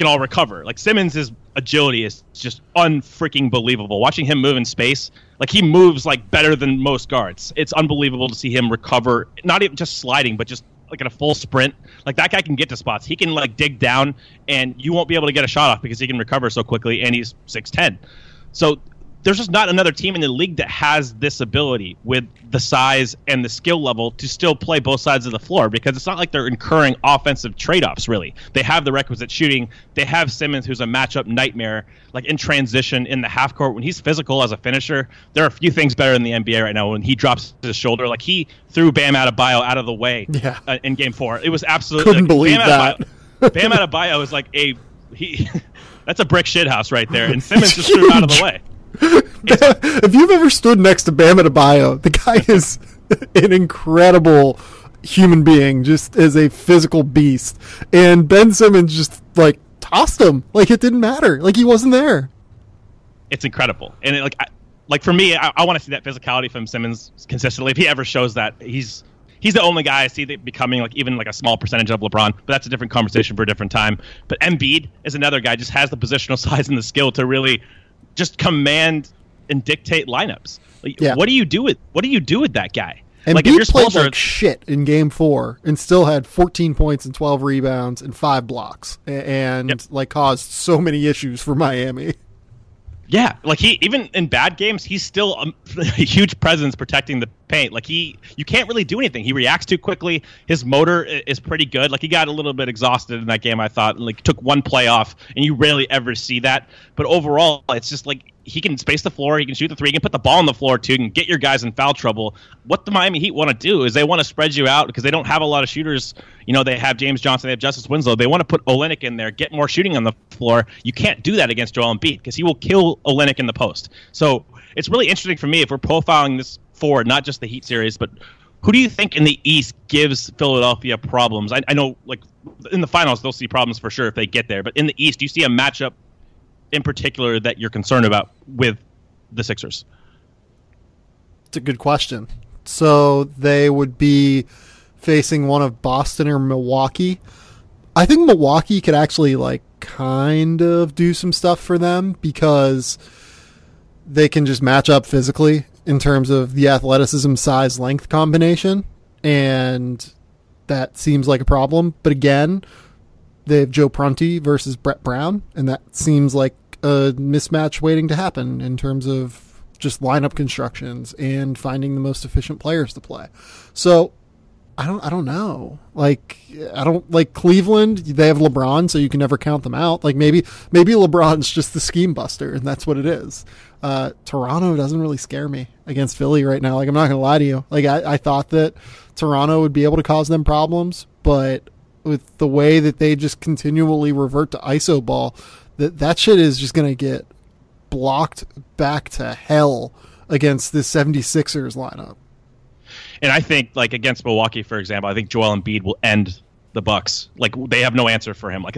all recover. Like, Simmons' agility is just unfreaking believable. Watching him move in space, like, he moves like better than most guards. It's unbelievable to see him recover, not even just sliding, but just like in a full sprint. Like, that guy can get to spots. He can like dig down and you won't be able to get a shot off because he can recover so quickly, and he's 6'10". So there's just not another team in the league that has this ability with the size and the skill level to still play both sides of the floor, because it's not like they're incurring offensive trade-offs, really. They have the requisite shooting. They have Simmons, who's a matchup nightmare, like in transition in the half court. When he's physical as a finisher, there are a few things better in the NBA right now. When he drops his shoulder, like he threw Bam Adebayo out of the way in Game 4. It was absolutely... Couldn't believe that. Bam Adebayo is like That's a brick shit house right there, and Simmons just threw it out of the way. If you've ever stood next to Bam Adebayo, the guy is an incredible human being, just as a physical beast. And Ben Simmons just like tossed him like it didn't matter, like he wasn't there. It's incredible, and like for me, I want to see that physicality from Simmons consistently. If he ever shows that, he's the only guy I see that becoming like even like a small percentage of LeBron. But that's a different conversation for a different time. But Embiid is another guy, just has the positional size and the skill to really just command and dictate lineups. Like, what do you do with that guy? And like, Embiid if played like shit in Game 4 and still had 14 points and 12 rebounds and 5 blocks and like caused so many issues for Miami. Yeah, like he even in bad games, he's still a huge presence protecting the paint. Like you can't really do anything. He reacts too quickly. His motor is pretty good. Like he got a little bit exhausted in that game, I thought, and like took one play off, and you rarely ever see that. But overall, it's just like he can space the floor, he can shoot the three, he can put the ball on the floor too, and get your guys in foul trouble. What the Miami Heat want to do is they want to spread you out because they don't have a lot of shooters. You know, they have James Johnson, they have Justice Winslow. They want to put Olynyk in there, get more shooting on the floor. You can't do that against Joel Embiid because he will kill Olynyk in the post. So it's really interesting for me if we're profiling this forward, not just the Heat series, but who do you think in the East gives Philadelphia problems? I know, like, in the finals, they'll see problems for sure if they get there. But in the East, do you see a matchup in particular that you're concerned about with the Sixers? It's a good question. So they would be facing one of Boston or Milwaukee. I think Milwaukee could actually, like, kind of do some stuff for them because they can just match up physically in terms of the athleticism, size, length combination, and that seems like a problem. But again, they have Joe Prunty versus Brett Brown, and that seems like a mismatch waiting to happen in terms of just lineup constructions and finding the most efficient players to play. So I don't know. Like, I don't like Cleveland. They have LeBron, so you can never count them out. Like maybe LeBron's just the scheme buster, and that's what it is. Toronto doesn't really scare me against Philly right now. Like, I'm not gonna lie to you. Like, I thought that Toronto would be able to cause them problems, but with the way that they just continually revert to ISO ball, that shit is just gonna get blocked back to hell against the 76ers lineup. And I think, like, against Milwaukee, for example, I think Joel Embiid will end the Bucks. Like, they have no answer for him. Like,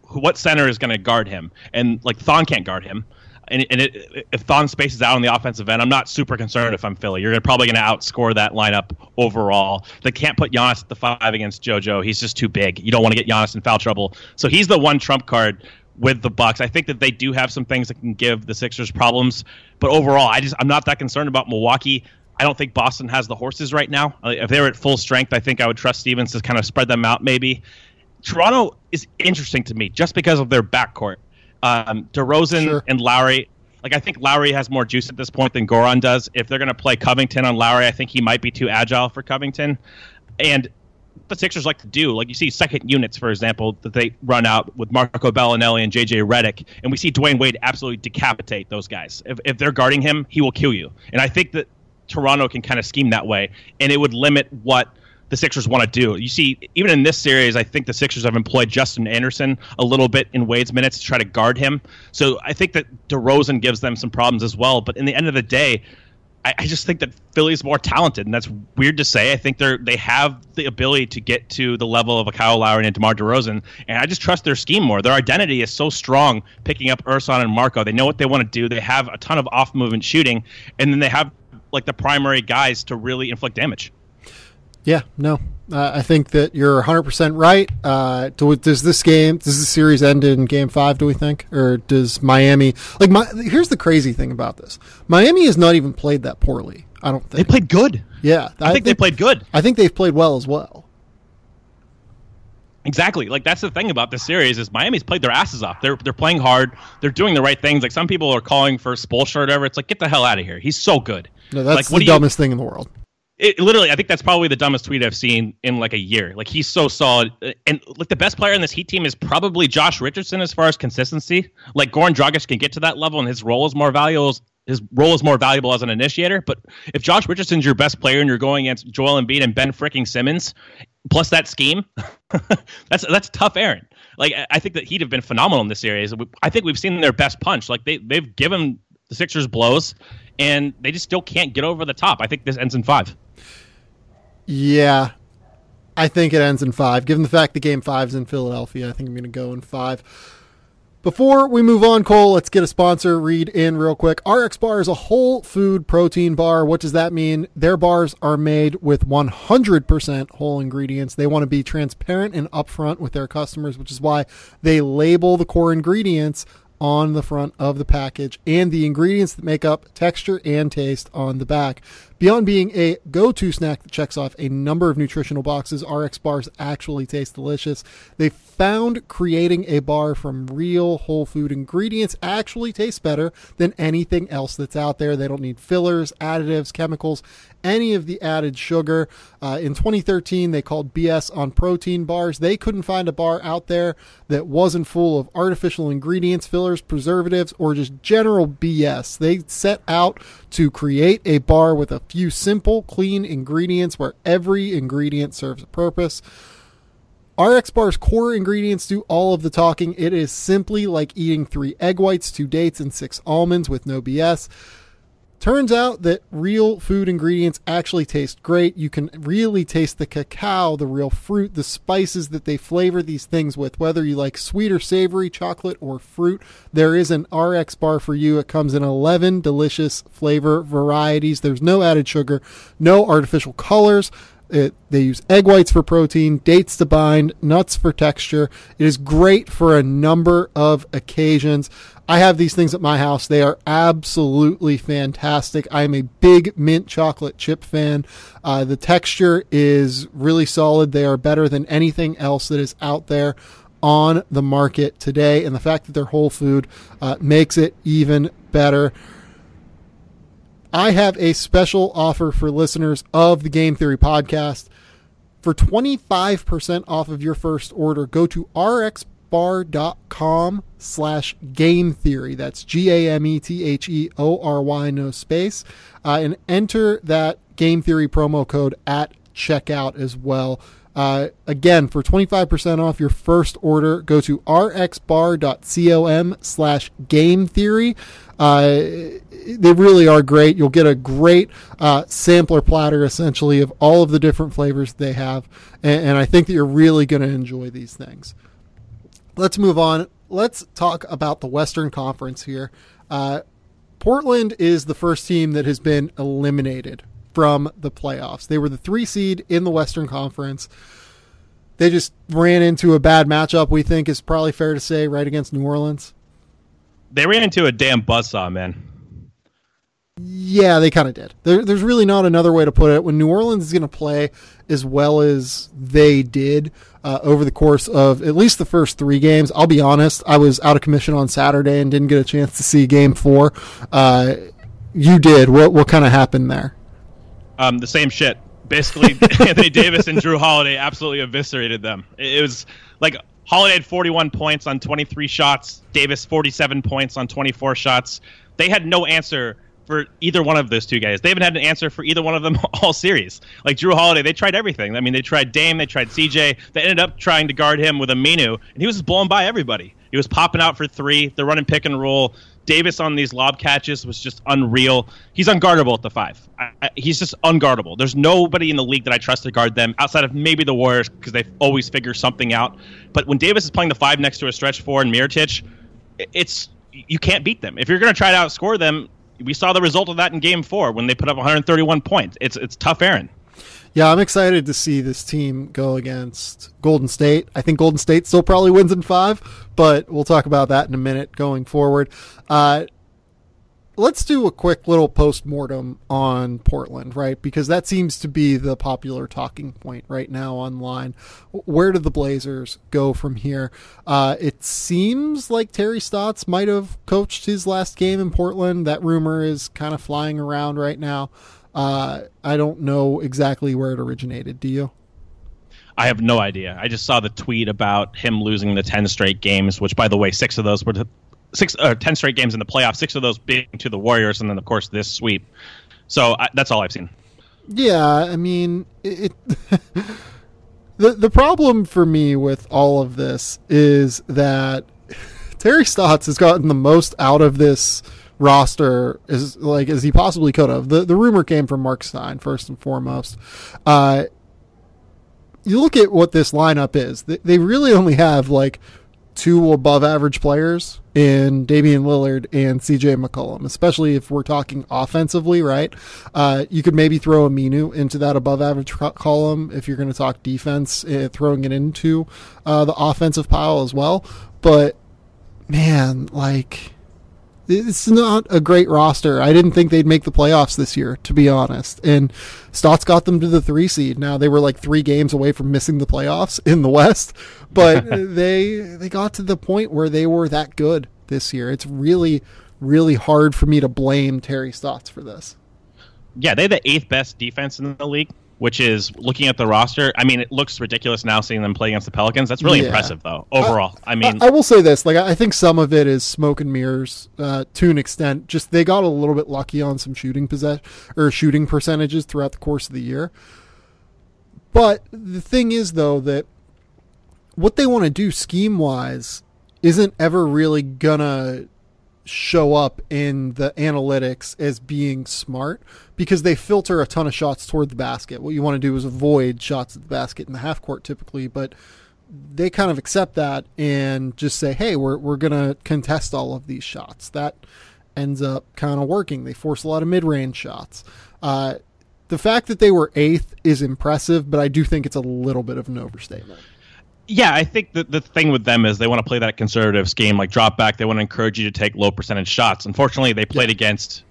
what center is going to guard him? And, like, Thon can't guard him. If Thon spaces out on the offensive end, I'm not super concerned if I'm Philly. You're probably going to outscore that lineup overall. They can't put Giannis at the 5 against JoJo. He's just too big. You don't want to get Giannis in foul trouble. So he's the one trump card with the Bucks. I think that they do have some things that can give the Sixers problems. But overall, I'm not that concerned about Milwaukee. I don't think Boston has the horses right now. If they were at full strength, I think I would trust Stevens to kind of spread them out maybe. Toronto is interesting to me just because of their backcourt. DeRozan and Lowry. Like, I think Lowry has more juice at this point than Goran does. If they're going to play Covington on Lowry, I think he might be too agile for Covington. And the Sixers like to do, like you see second units, for example, that they run out with Marco Bellinelli and J.J. Redick, and we see Dwayne Wade absolutely decapitate those guys. If they're guarding him, he will kill you. And I think that Toronto can kind of scheme that way, and it would limit what the Sixers want to do. You see, even in this series, I think the Sixers have employed Justin Anderson a little bit in Wade's minutes to try to guard him. So I think that DeRozan gives them some problems as well. But in the end of the day, I just think that Philly's more talented, and that's weird to say. I think they have the ability to get to the level of a Kyle Lowry and DeMar DeRozan, and I just trust their scheme more. Their identity is so strong, picking up Ersan and Marco. They know what they want to do. They have a ton of off-movement shooting, and then they have like the primary guys to really inflict damage. Yeah, no, I think that you're 100% right. Does this series end in Game 5, do we think? Or does Miami... here's the crazy thing about this. Miami has not even played that poorly, I don't think. They played good. Yeah. I think they played good. I think they've played well as well. Exactly. Like, that's the thing about this series is Miami's played their asses off. They're playing hard. They're doing the right things. Like, some people are calling for Spoelstra or whatever. It's like, get the hell out of here. He's so good. No, that's like, the dumbest thing in the world. Literally, I think that's probably the dumbest tweet I've seen in like a year. Like, he's so solid. And like, the best player in this Heat team is probably Josh Richardson as far as consistency. Like, Goran Dragic can get to that level, and his role is more valuable. His role is more valuable as an initiator. But if Josh Richardson's your best player and you're going against Joel Embiid and Ben freaking Simmons, plus that scheme, that's tough, Aaron. Like, I think that he'd have been phenomenal in this series. I think we've seen their best punch. Like, they've given the Sixers blows, and they just still can't get over the top. I think this ends in 5. Yeah, I think it ends in 5. Given the fact that Game 5's in Philadelphia, I think I'm going to go in 5. Before we move on, Cole, let's get a sponsor read in real quick. RX Bar is a whole food protein bar. What does that mean? Their bars are made with 100% whole ingredients. They want to be transparent and upfront with their customers, which is why they label the core ingredients on the front of the package and the ingredients that make up texture and taste on the back. Beyond being a go-to snack that checks off a number of nutritional boxes, RX bars actually taste delicious. They found creating a bar from real whole food ingredients actually tastes better than anything else that's out there. They don't need fillers, additives, chemicals, any of the added sugar. In 2013, they called BS on protein bars. They couldn't find a bar out there that wasn't full of artificial ingredients, fillers, preservatives, or just general BS. They set out to create a bar with a few simple, clean ingredients where every ingredient serves a purpose. RX Bar's core ingredients do all of the talking. It is simply like eating 3 egg whites, 2 dates, and 6 almonds with no BS. Turns out that real food ingredients actually taste great. You can really taste the cacao, the real fruit, the spices that they flavor these things with. Whether you like sweet or savory, chocolate or fruit, there is an RX bar for you. It comes in 11 delicious flavor varieties. There's no added sugar, no artificial colors. They use egg whites for protein, dates to bind, nuts for texture. It is great for a number of occasions. I have these things at my house. They are absolutely fantastic. I am a big mint chocolate chip fan. The texture is really solid. They are better than anything else that is out there on the market today. And the fact that they're whole food makes it even better. I have a special offer for listeners of the Game Theory podcast. For 25% off of your first order, go to rxbar.com/game theory. That's GAMETHEORY, no space. And enter that Game Theory promo code at checkout as well. Again, for 25% off your first order, go to rxbar.com/game theory. They really are great. You'll get a great sampler platter, essentially, of all of the different flavors they have. And I think that you're really going to enjoy these things. Let's move on. Let's talk about the Western Conference here. Portland is the first team that has been eliminated from the playoffs. They were the 3 seed in the Western Conference. They just ran into a bad matchup, we think is probably fair to say, right against New Orleans. They ran into a damn buzzsaw, man. Yeah, they kind of did. There's really not another way to put it. When New Orleans is going to play as well as they did over the course of at least the first 3 games, I'll be honest, I was out of commission on Saturday and didn't get a chance to see Game 4. You did. What kind of happened there? The same shit. Basically, Anthony Davis and Drew Holiday absolutely eviscerated them. It was like Holiday had 41 points on 23 shots, Davis 47 points on 24 shots. They had no answer for either one of those two guys. They haven't had an answer for either one of them all series. Like Drew Holiday, they tried everything. I mean, they tried Dame, they tried CJ. They ended up trying to guard him with a Manu, and he was just blowing by everybody. He was popping out for 3. They're running pick and roll. Davis on these lob catches was just unreal. He's unguardable at the 5. He's just unguardable. There's nobody in the league that I trust to guard them outside of maybe the Warriors because they always figure something out. But when Davis is playing the 5 next to a stretch 4 and Mirotic, you can't beat them. If you're going to try to outscore them, we saw the result of that in Game 4 when they put up 131 points. It's tough, Aaron. Yeah, I'm excited to see this team go against Golden State. I think Golden State still probably wins in 5, but we'll talk about that in a minute going forward. Let's do a quick little post-mortem on Portland, right? Because that seems to be the popular talking point right now online. Where do the Blazers go from here? It seems like Terry Stotts might have coached his last game in Portland. That rumor is kind of flying around right now. I don't know exactly where it originated. Do you? I have no idea. I just saw the tweet about him losing the 10 straight games, which, by the way, 6 of those were 10 straight games in the playoffs, 6 of those being to the Warriors, and then, of course, this sweep. So that's all I've seen. Yeah, I mean, The problem for me with all of this is that Terry Stotts has gotten the most out of this roster as he possibly could have. The rumor came from Mark Stein, first and foremost. You look at what this lineup is. They really only have like two above average players in Damian Lillard and CJ McCollum, especially if we're talking offensively, right? You could maybe throw a Manu into that above average column if you're going to talk defense, throwing it into the offensive pile as well. But man, like, it's not a great roster. I didn't think they'd make the playoffs this year, to be honest. And Stotts got them to the 3 seed. Now, they were like 3 games away from missing the playoffs in the West, but they got to the point where they were that good this year. It's really, really hard for me to blame Terry Stotts for this. Yeah, they have the 8th best defense in the league, which is, looking at the roster, I mean, it looks ridiculous now seeing them play against the Pelicans. That's really impressive, though, overall. I will say this. Like, I think some of it is smoke and mirrors to an extent. Just they got a little bit lucky on some shooting percentages throughout the course of the year. But the thing is, though, that what they want to do scheme-wise isn't ever really going to show up in the analytics as being smart, because they filter a ton of shots toward the basket. What you want to do is avoid shots at the basket in the half court typically, but they kind of accept that and just say, hey, we're going to contest all of these shots. That ends up kind of working. They force a lot of mid-range shots. The fact that they were 8th is impressive, but I do think it's a little bit of an overstatement. Yeah, I think the thing with them is they want to play that conservative scheme, like drop back. They want to encourage you to take low percentage shots. Unfortunately, they played against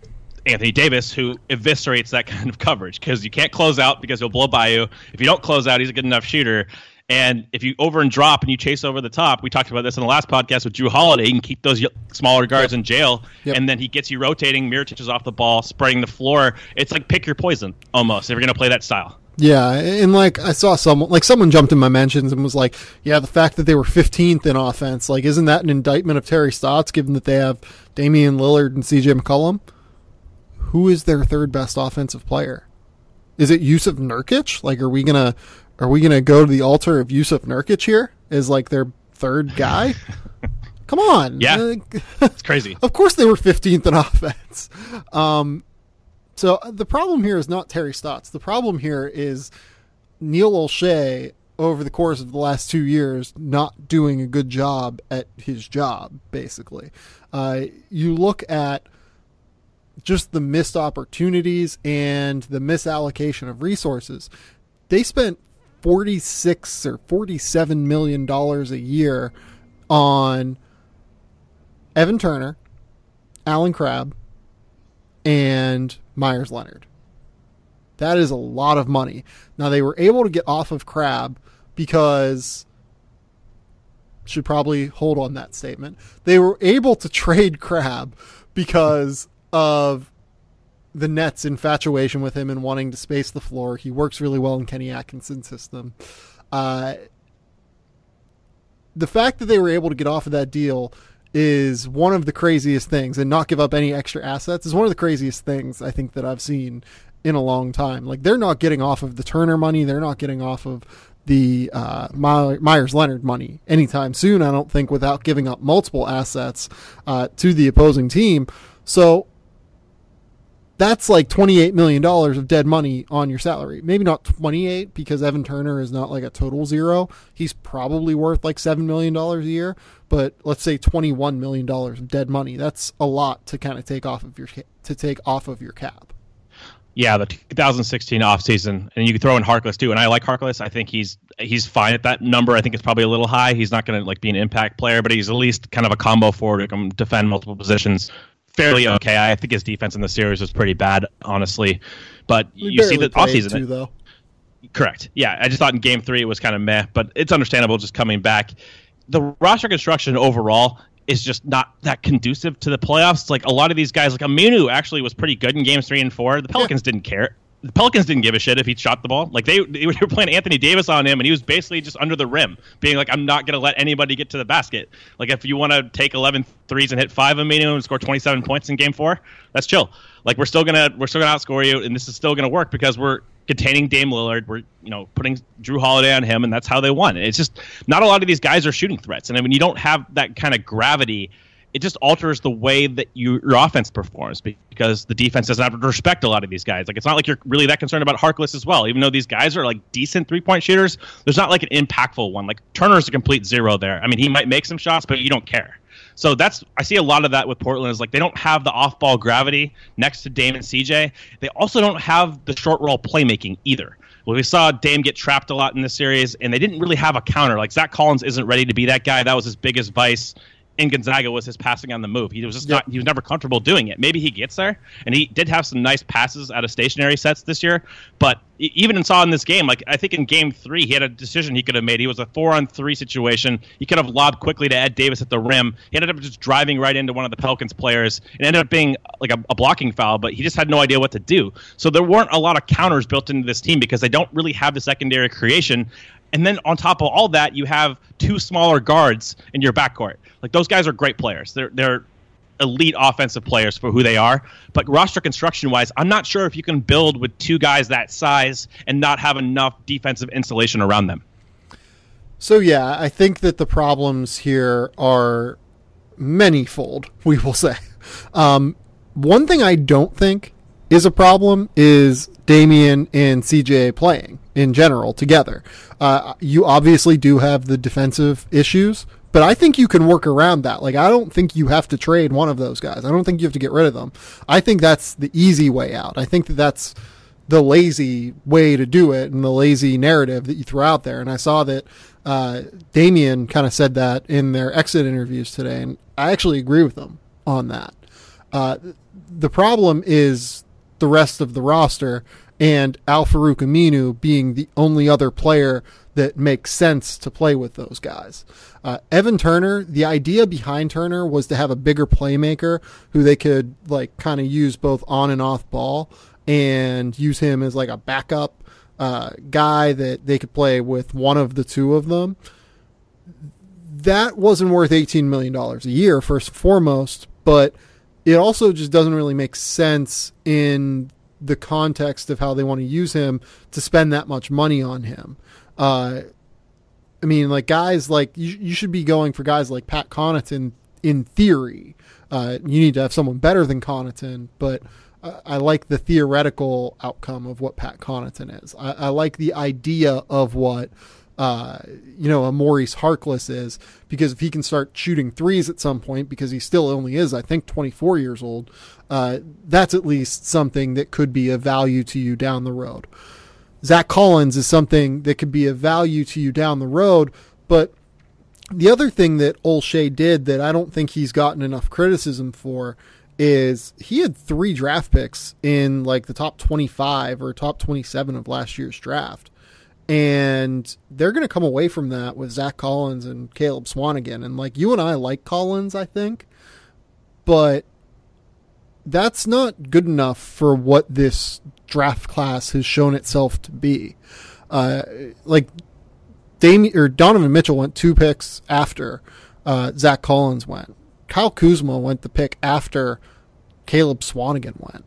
Anthony Davis, who eviscerates that kind of coverage, because you can't close out because he'll blow by you. If you don't close out, he's a good enough shooter. And if you over and drop and you chase over the top, we talked about this in the last podcast with Drew Holiday, you can keep those smaller guards in jail, and then he gets you rotating, Mirotic is off the ball, spreading the floor. It's like pick your poison, almost, if you're going to play that style. Yeah, and like I saw someone jumped in my mentions and was like, yeah, the fact that they were 15th in offense, like, isn't that an indictment of Terry Stotts, given that they have Damian Lillard and CJ McCollum? Who is their 3rd best offensive player? Is it Jusuf Nurkic? Like, are we gonna go to the altar of Jusuf Nurkic here as like their 3rd guy? Come on. Yeah, it's crazy. Of course they were 15th in offense. So the problem here is not Terry Stotts. The problem here is Neil Olshey, over the course of the last 2 years, not doing a good job at his job, basically. You look at just the missed opportunities and the misallocation of resources. They spent $46 or $47 million a year on Evan Turner, Alan Crabb, and Myers Leonard. That is a lot of money. Now, they were able to get off of Crabb because, should probably hold on that statement, they were able to trade Crabb because of the Nets' infatuation with him and wanting to space the floor. He works really well in Kenny Atkinson's system. The fact that they were able to get off of that deal is one of the craziest things, and not give up any extra assets is one of the craziest things I think that I've seen in a long time. Like, they're not getting off of the Turner money. They're not getting off of the Myers Leonard money anytime soon, I don't think, without giving up multiple assets to the opposing team. So that's like $28 million of dead money on your salary. Maybe not 28, because Evan Turner is not like a total zero. He's probably worth like $7 million a year, but let's say $21 million of dead money. That's a lot to kind of take off of your cap. Yeah, the 2016 offseason, and you can throw in Harkless too. And I like Harkless. I think he's fine at that number. I think it's probably a little high. He's not going to like be an impact player, but he's at least kind of a combo forward who can defend multiple positions fairly okay. I think his defense in the series was pretty bad, honestly. But you see the offseason too, though. Correct. Yeah, I just thought in Game 3 it was kind of meh, but it's understandable just coming back. The roster construction overall is just not that conducive to the playoffs. It's like a lot of these guys, like Manu actually was pretty good in Games 3 and 4. The Pelicans didn't care. The Pelicans didn't give a shit if he shot the ball. Like they were playing Anthony Davis on him, and he was basically just under the rim, being like, I'm not going to let anybody get to the basket. Like, if you want to take 11 threes and hit 5 of Manu and score 27 points in Game 4, that's chill. Like, we're still gonna outscore you, and this is still gonna work because we're containing Dame Lillard, were putting Drew Holiday on him, and that's how they won. It's just not a lot of these guys are shooting threats, and when you don't have that kind of gravity, it just alters the way that your offense performs, because the defense doesn't have to respect a lot of these guys. Like, it's not like you're really that concerned about Harkless as well, even though these guys are like decent 3-point shooters. There's not like an impactful one. Like, Turner's a complete zero there. I mean, he might make some shots, but you don't care. So I see a lot of that with Portland, is like they don't have the off-ball gravity next to Dame and CJ. They also don't have the short roll playmaking either. Well, we saw Dame get trapped a lot in this series, and they didn't really have a counter. Like, Zach Collins isn't ready to be that guy. That was his biggest vice in Gonzaga, was his passing on the move. He was just he was never comfortable doing it. Maybe he gets there, and he did have some nice passes out of stationary sets this year, but even saw in this game, like I think in game 3, he had a decision he could have made. He was a 4-on-3 situation. He could have lobbed quickly to Ed Davis at the rim. He ended up just driving right into one of the Pelicans players. It ended up being like a blocking foul, but he just had no idea what to do. So there weren't a lot of counters built into this team because they don't really have the secondary creation. And then on top of all that, you have 2 smaller guards in your backcourt. Like, those guys are great players. They're elite offensive players for who they are. But roster construction-wise, I'm not sure if you can build with 2 guys that size and not have enough defensive insulation around them. So, yeah, I think that the problems here are manyfold, we will say. One thing I don't think is a problem is Damian and CJ playing in general together. You obviously do have the defensive issues, but I think you can work around that. Like, I don't think you have to trade one of those guys. I don't think you have to get rid of them. I think that's the easy way out. I think that that's the lazy way to do it and the lazy narrative that you throw out there. And I saw that Damian kind of said that in their exit interviews today, and I actually agree with them on that. The problem is the rest of the roster, and Al-Farouq Aminu being the only other player that makes sense to play with those guys. Evan Turner, the idea behind Turner was to have a bigger playmaker who they could like kind of use both on and off ball, and use him as like a backup guy that they could play with one of the 2 of them. That wasn't worth $18 million a year, first and foremost, but it also just doesn't really make sense in the context of how they want to use him to spend that much money on him. I mean, like, guys like you should be going for guys like Pat Connaughton in theory. You need to have someone better than Connaughton, but I like the theoretical outcome of what Pat Connaughton is. I like the idea of what a Maurice Harkless is, because if he can start shooting threes at some point, because he still only is, I think, 24 years old, that's at least something that could be of value to you down the road. Zach Collins is something that could be of value to you down the road, but the other thing that Olshey did that I don't think he's gotten enough criticism for is he had 3 draft picks in like the top 25 or top 27 of last year's draft. And they're going to come away from that with Zach Collins and Caleb Swanigan. And like, you and I like Collins, I think, but that's not good enough for what this draft class has shown itself to be. Like Donovan Mitchell went 2 picks after Zach Collins went. Kyle Kuzma went the pick after Caleb Swanigan went.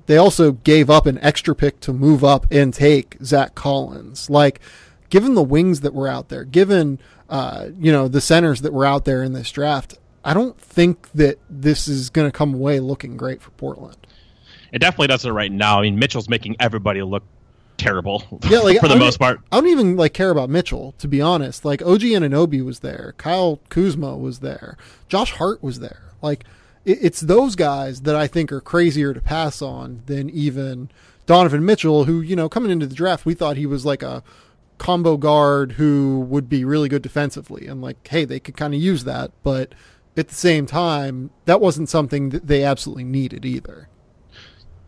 They also gave up an extra pick to move up and take Zach Collins. Like, given the wings that were out there, given the centers that were out there in this draft, I don't think that this is going to come away looking great for Portland. It definitely doesn't right now. I mean, Mitchell's making everybody look terrible. Yeah, like, for the most part. I don't even like care about Mitchell, to be honest. Like, OG Anunoby was there, Kyle Kuzma was there, Josh Hart was there. Like, it's those guys that I think are crazier to pass on than even Donovan Mitchell, who, coming into the draft, we thought he was like a combo guard who would be really good defensively, and like, hey, they could kind of use that, but at the same time, that wasn't something that they absolutely needed either.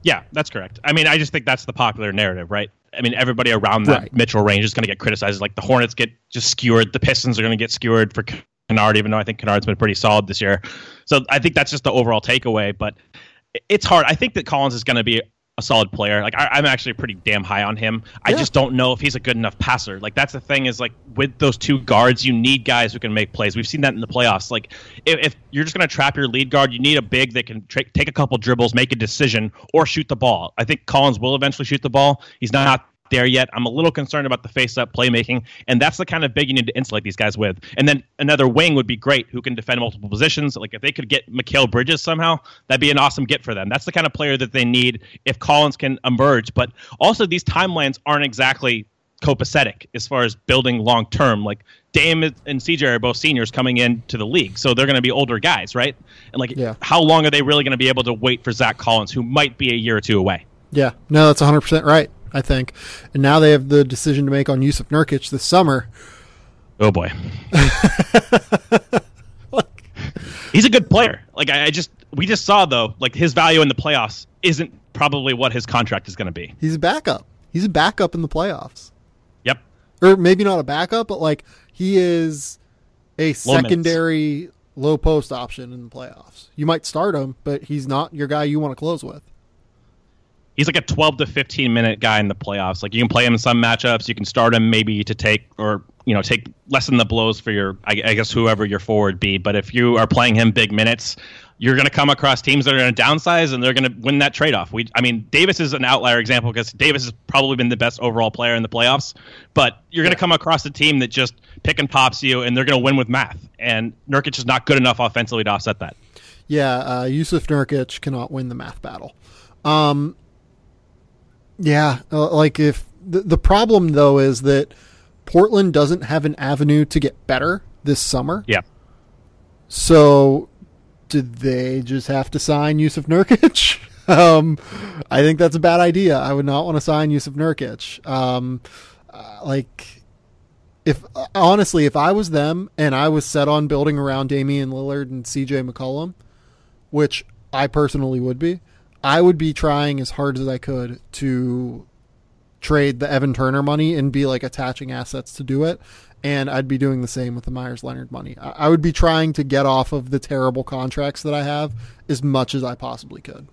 Yeah, that's correct. I mean, I just think that's the popular narrative, right? I mean, everybody around that Mitchell range is going to get criticized. Like, the Hornets get just skewered. The Pistons are going to get skewered for Kennard, even though I think Kennard's been pretty solid this year. So I think that's just the overall takeaway. But it's hard. I think that Collins is going to be a solid player. Like I'm actually pretty damn high on him. I just don't know if he's a good enough passer. Like that's the thing is like with those two guards, you need guys who can make plays. We've seen that in the playoffs. Like if you're just going to trap your lead guard, you need a big that can take a couple dribbles, make a decision, or shoot the ball. I think Collins will eventually shoot the ball. He's not there yet. I'm a little concerned about the face-up playmaking, and that's the kind of big you need to insulate these guys with. And then another wing would be great who can defend multiple positions. Like if they could get Mikal Bridges somehow, that'd be an awesome get for them. That's the kind of player that they need if Collins can emerge. But also these timelines aren't exactly copacetic as far as building long-term. Like Dame and CJ are both seniors coming into the league, so they're going to be older guys, right? And like how long are they really going to be able to wait for Zach Collins, who might be a year or two away? Yeah, no, that's 100% right. I think. And now they have the decision to make on Jusuf Nurkic this summer. Oh, boy. He's a good player. Like, we just saw, though, like, his value in the playoffs isn't probably what his contract is going to be. He's a backup. He's a backup in the playoffs. Yep. Or maybe not a backup, but, like, he is a secondary low post option in the playoffs. You might start him, but he's not your guy you want to close with. He's like a 12 to 15 minute guy in the playoffs. Like you can play him in some matchups. You can start him maybe to take lessen the blows for your, I guess, whoever your forward be. But if you are playing him big minutes, you're going to come across teams that are going to downsize and they're going to win that trade-off. Davis is an outlier example because Davis has probably been the best overall player in the playoffs. But you're going to come across a team that just pick and pops you and they're going to win with math. And Nurkic is not good enough offensively to offset that. Yeah, Jusuf Nurkic cannot win the math battle. Yeah, like if the problem though is that Portland doesn't have an avenue to get better this summer. Yeah. So did they just have to sign Jusuf Nurkic? I think that's a bad idea. I would not want to sign Jusuf Nurkic. If I was them and I was set on building around Damian Lillard and CJ McCollum, which I personally would be, I would be trying as hard as I could to trade the Evan Turner money and be like attaching assets to do it. And I'd be doing the same with the Myers Leonard money. I would be trying to get off of the terrible contracts that I have as much as I possibly could.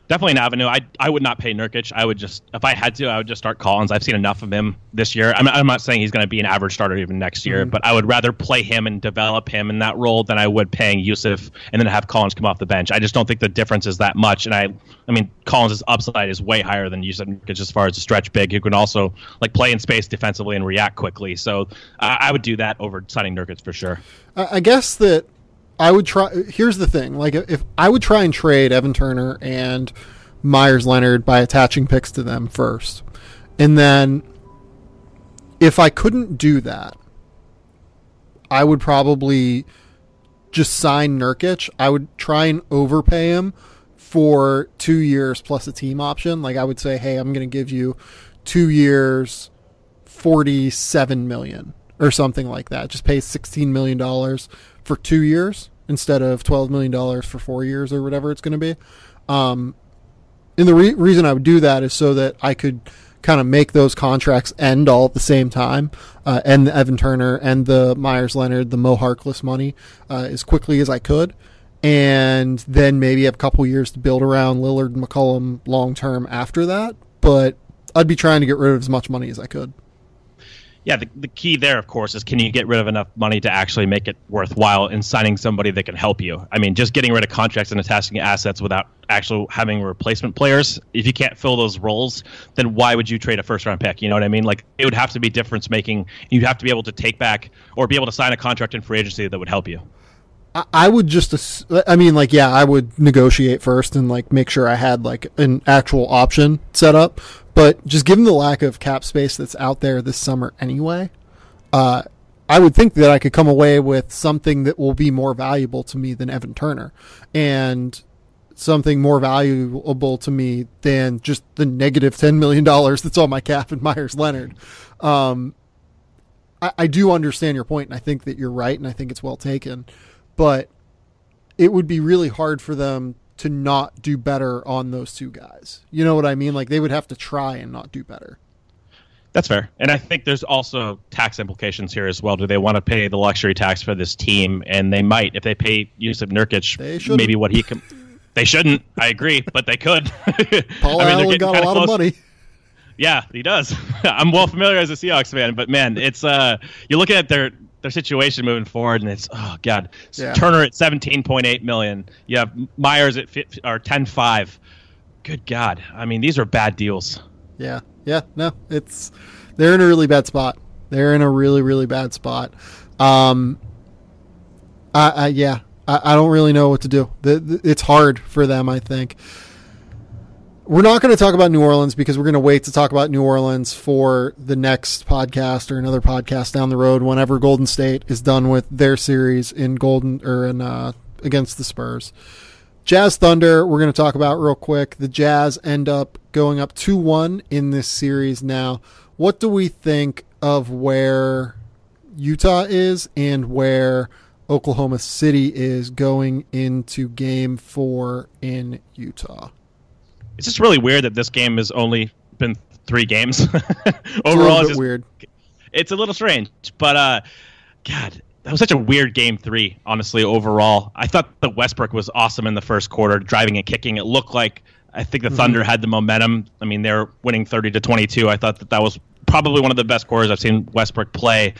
Definitely an avenue. I would not pay Nurkic. I would just, if I had to, I would just start Collins. I've seen enough of him this year. I'm not saying he's going to be an average starter even next year, but I would rather play him and develop him in that role than I would paying Jusuf and then have Collins come off the bench. I just don't think the difference is that much. And I mean, Collins' upside is way higher than Jusuf Nurkic as far as a stretch big who can also like play in space defensively and react quickly. So I would do that over signing Nurkic for sure. I guess that I would try. Here's the thing. Like if I would try and trade Evan Turner and Myers Leonard by attaching picks to them first. And then if I couldn't do that, I would probably just sign Nurkic. I would try and overpay him for 2 years plus a team option. Like I would say, hey, I'm going to give you 2 years, $47 million or something like that. Just pay $16 million for 2 years instead of $12 million for 4 years or whatever it's going to be. And the reason I would do that is so that I could kind of make those contracts end all at the same time, and the Evan Turner and the Myers Leonard, the Mo Harkless money as quickly as I could, and then maybe have a couple years to build around Lillard and McCollum long term after that. But I'd be trying to get rid of as much money as I could. Yeah, the key there, of course, is can you get rid of enough money to actually make it worthwhile in signing somebody that can help you? I mean, just getting rid of contracts and attaching assets without actually having replacement players, if you can't fill those roles, then why would you trade a first-round pick? You know what I mean? Like, it would have to be difference-making. You'd have to be able to take back or be able to sign a contract in free agency that would help you. I would just, I would negotiate first and like make sure I had like an actual option set up. But just given the lack of cap space that's out there this summer anyway, I would think that I could come away with something that will be more valuable to me than Evan Turner and something more valuable to me than just the negative $10 million that's on my cap in Myers Leonard. I do understand your point, and I think that you're right, and I think it's well taken. But it would be really hard for them to not do better on those two guys. You know what I mean? Like they would have to try and not do better. That's fair. And I think there's also tax implications here as well. Do they want to pay the luxury tax for this team? And they might. If they pay Jusuf Nurkic, maybe what he can... They shouldn't. I agree, but they could. Paul Allen got a lot of money. Yeah, he does. I'm well familiar as a Seahawks fan, but man, it's you're looking at their situation moving forward, and it's god. Yeah. Turner at $17.8 million. You have Myers at 10.5. Good God. I mean, these are bad deals. Yeah. No, they're in a really bad spot. They're in a really, really bad spot. I don't really know what to do. It's hard for them, I think. We're not going to talk about New Orleans because we're going to wait to talk about New Orleans for the next podcast or another podcast down the road whenever Golden State is done with their series in against the Spurs. Jazz Thunder, we're going to talk about real quick. The Jazz end up going up 2-1 in this series now. What do we think of where Utah is and where Oklahoma City is going into Game 4 in Utah? It's just really weird that this game has only been 3 games. Overall, it's just weird. It's a little strange, but God, that was such a weird Game 3, honestly, overall. I thought that Westbrook was awesome in the first quarter, driving and kicking. It looked like I think the Thunder had the momentum. I mean, they're winning 30-22. I thought that was probably one of the best quarters I've seen Westbrook play.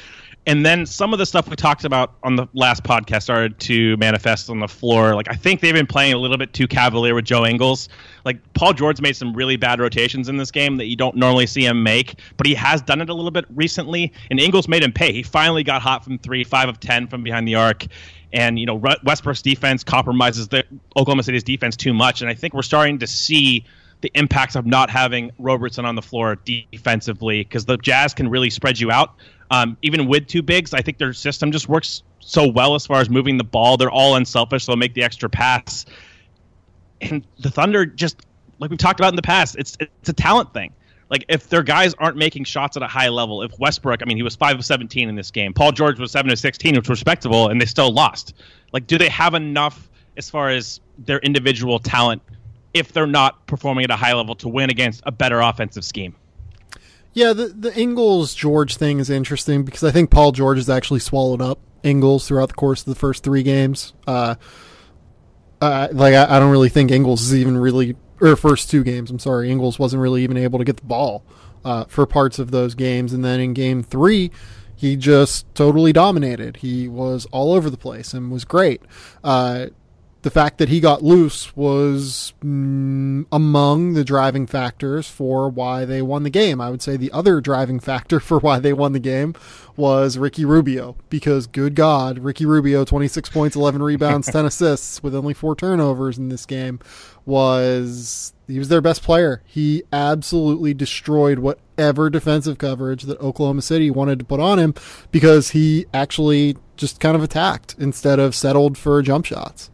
And then some of the stuff we talked about on the last podcast started to manifest on the floor. Like, I think they've been playing a little bit too cavalier with Joe Ingles. Like, Paul George made some really bad rotations in this game that you don't normally see him make, but he has done it a little bit recently, and Ingles made him pay. He finally got hot from 3, 5 of 10 from behind the arc. And, you know, Westbrook's defense compromises the Oklahoma City's defense too much, and I think we're starting to see the impacts of not having Robertson on the floor defensively, because the Jazz can really spread you out. Even with 2 bigs, I think their system just works so well as far as moving the ball. They're all unselfish, so they'll make the extra pass. And the Thunder, just like we've talked about in the past, it's a talent thing. Like, if their guys aren't making shots at a high level, if Westbrook, I mean, he was 5 of 17 in this game. Paul George was 7 of 16, which was respectable, and they still lost. Like, do they have enough as far as their individual talent if they're not performing at a high level to win against a better offensive scheme? Yeah, the Ingles-George thing is interesting because I think Paul George has actually swallowed up Ingles throughout the course of the first 3 games. I don't really think Ingles is even really, or first 2 games, I'm sorry, Ingles wasn't really even able to get the ball for parts of those games. And then in Game 3, he just totally dominated. He was all over the place and was great. The fact that he got loose was among the driving factors for why they won the game. I would say the other driving factor for why they won the game was Ricky Rubio, because good God, Ricky Rubio, 26 points, 11 rebounds, 10 assists with only 4 turnovers in this game, he was their best player. He absolutely destroyed whatever defensive coverage that Oklahoma City wanted to put on him, because he actually just kind of attacked instead of settled for jump shots.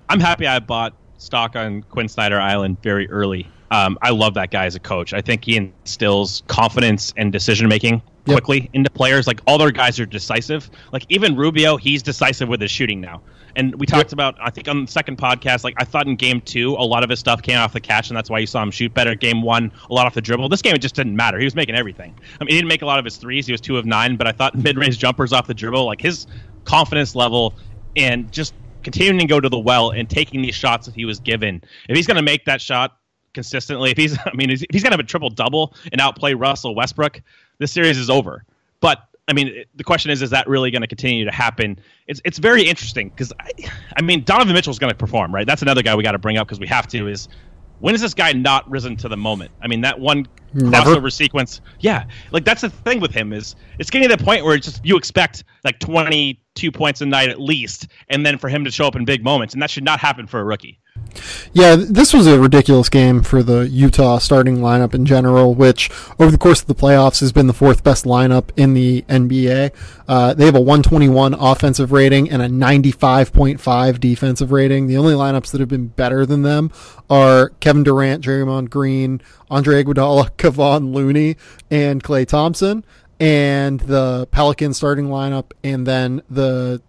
I'm happy I bought stock on Quinn Snyder-Island very early. I love that guy as a coach. I think he instills confidence and decision-making quickly into players. Like, all their guys are decisive. Like, even Rubio, he's decisive with his shooting now. And we talked about, I think on the second podcast, like, I thought in Game 2, a lot of his stuff came off the catch, and that's why you saw him shoot better. Game 1, a lot off the dribble. This game, it just didn't matter. He was making everything. I mean, he didn't make a lot of his threes. He was 2 of 9, but I thought mid-range jumpers off the dribble, like, his confidence level and just continuing to go to the well and taking these shots that he was given. If he's going to make that shot consistently, if he's going to have a triple-double and outplay Russell Westbrook, this series is over. But, I mean, the question is that really going to continue to happen? It's very interesting because, I mean, Donovan Mitchell's going to perform, right? That's another guy we got to bring up because we have to, is when has this guy not risen to the moment? I mean, that one crossover sequence, like, that's the thing with him, is it's getting to the point where it's just, you expect like 22 points a night at least, and then for him to show up in big moments, and that should not happen for a rookie. Yeah, this was a ridiculous game for the Utah starting lineup in general, which over the course of the playoffs has been the 4th best lineup in the NBA. They have a 121 offensive rating and a 95.5 defensive rating. The only lineups that have been better than them are Kevin Durant, Draymond Green, Andre Iguodala, Kevon Looney, and Klay Thompson, and the Pelicans starting lineup, and then the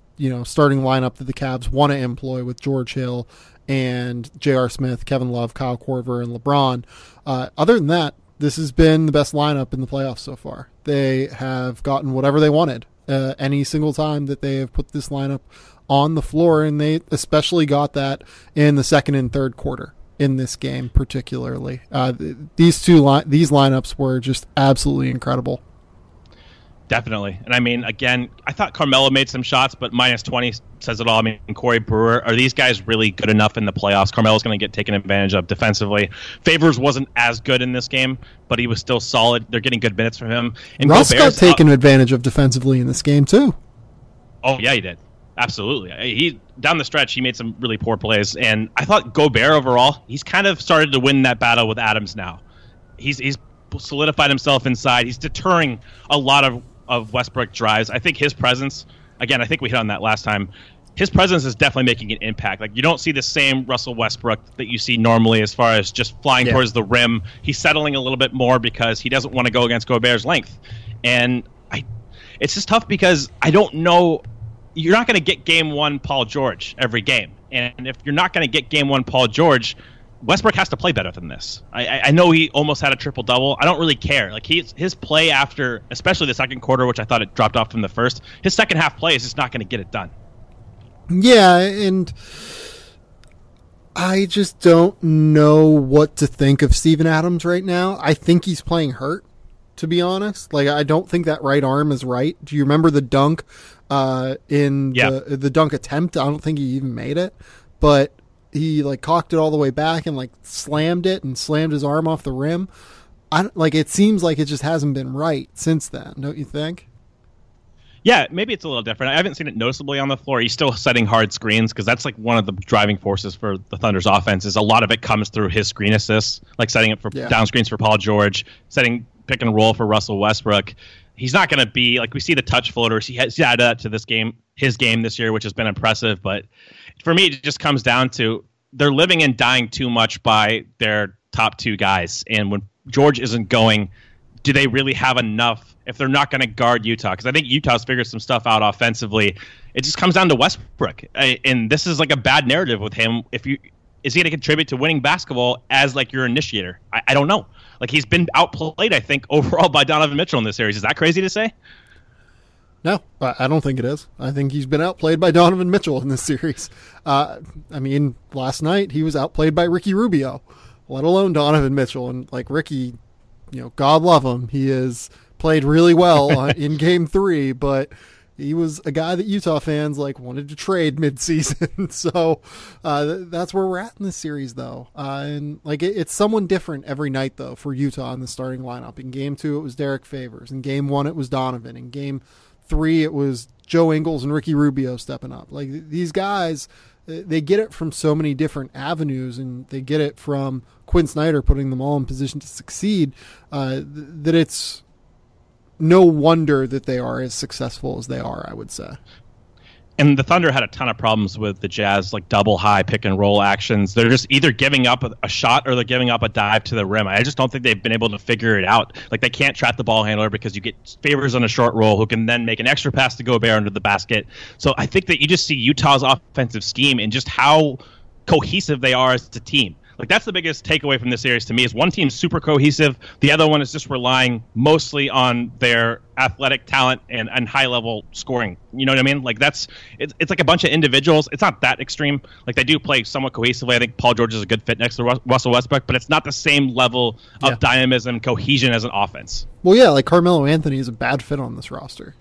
starting lineup that the Cavs want to employ with George Hill and J.R. Smith, Kevin Love, Kyle Korver, and LeBron. Other than that, this has been the best lineup in the playoffs so far. They have gotten whatever they wanted any single time that they have put this lineup on the floor, and they especially got that in the second and third quarter in this game particularly. These lineups were just absolutely incredible. Definitely. And I mean, again, I thought Carmelo made some shots, but minus 20 says it all. I mean, Corey Brewer, are these guys really good enough in the playoffs? Carmelo's going to get taken advantage of defensively. Favors wasn't as good in this game, but he was still solid. They're getting good minutes from him. And Russ got taken advantage of defensively in this game, too. Oh, yeah, he did. Absolutely. He down the stretch, he made some really poor plays. And I thought Gobert overall, he's kind of started to win that battle with Adams now. He's solidified himself inside. He's deterring a lot of Westbrook drives. I think his presence, again, I think we hit on that last time, his presence is definitely making an impact. Like, you don't see the same Russell Westbrook that you see normally as far as just flying towards the rim. He's settling a little bit more because he doesn't want to go against Gobert's length. And it's just tough because I don't know. You're not going to get game one Paul George every game. And if you're not going to get game one Paul George, Westbrook has to play better than this. I know he almost had a triple-double. I don't really care. Like, his play after, especially the second quarter, which I thought it dropped off from the first, his second half play is just not going to get it done. Yeah, and I just don't know what to think of Steven Adams right now. I think he's playing hurt, to be honest. Like, I don't think that right arm is right. Do you remember the dunk the dunk attempt? I don't think he even made it, but he cocked it all the way back and slammed it and slammed his arm off the rim. It seems like it just hasn't been right since then, don't you think? Yeah, maybe it's a little different. I haven't seen it noticeably on the floor. He's still setting hard screens because that's one of the driving forces for the Thunder's offense. Is a lot of it comes through his screen assists, like setting it for down screens for Paul George, setting pick and roll for Russell Westbrook. He's not going to be we see the touch floaters. He's added that to his game this year, which has been impressive. But for me, it just comes down to they're living and dying too much by their top two guys. And when George isn't going, do they really have enough if they're not going to guard Utah? Because I think Utah's figured some stuff out offensively. It just comes down to Westbrook. And this is a bad narrative with him. Is he going to contribute to winning basketball as your initiator? I don't know. He's been outplayed, I think, overall by Donovan Mitchell in this series. Is that crazy to say? No, I don't think it is. I think he's been outplayed by Donovan Mitchell in this series. I mean, last night he was outplayed by Ricky Rubio, let alone Donovan Mitchell. And Ricky, God love him, he has played really well in Game 3, but he was a guy that Utah fans wanted to trade midseason. So that's where we're at in this series, though. And it's someone different every night, though, for Utah in the starting lineup. In Game 2, it was Derek Favors. In Game 1, it was Donovan. In Game 3, it was Joe Ingles and Ricky Rubio stepping up. These guys, they get it from so many different avenues, and they get it from Quinn Snyder putting them all in position to succeed, that it's no wonder that they are as successful as they are, I would say. And the Thunder had a ton of problems with the Jazz, double high pick and roll actions. They're just either giving up a shot or they're giving up a dive to the rim. I just don't think they've been able to figure it out. They can't trap the ball handler because you get Favors on a short roll who can then make an extra pass to Gobert under the basket. So I think that you just see Utah's offensive scheme and just how cohesive they are as a team. That's the biggest takeaway from this series to me is one team's super cohesive. The other one is just relying mostly on their athletic talent and high-level scoring. You know what I mean? It's a bunch of individuals. It's not that extreme. They do play somewhat cohesively. I think Paul George is a good fit next to Russell Westbrook, but it's not the same level of dynamism, cohesion as an offense. Well, yeah, Carmelo Anthony is a bad fit on this roster.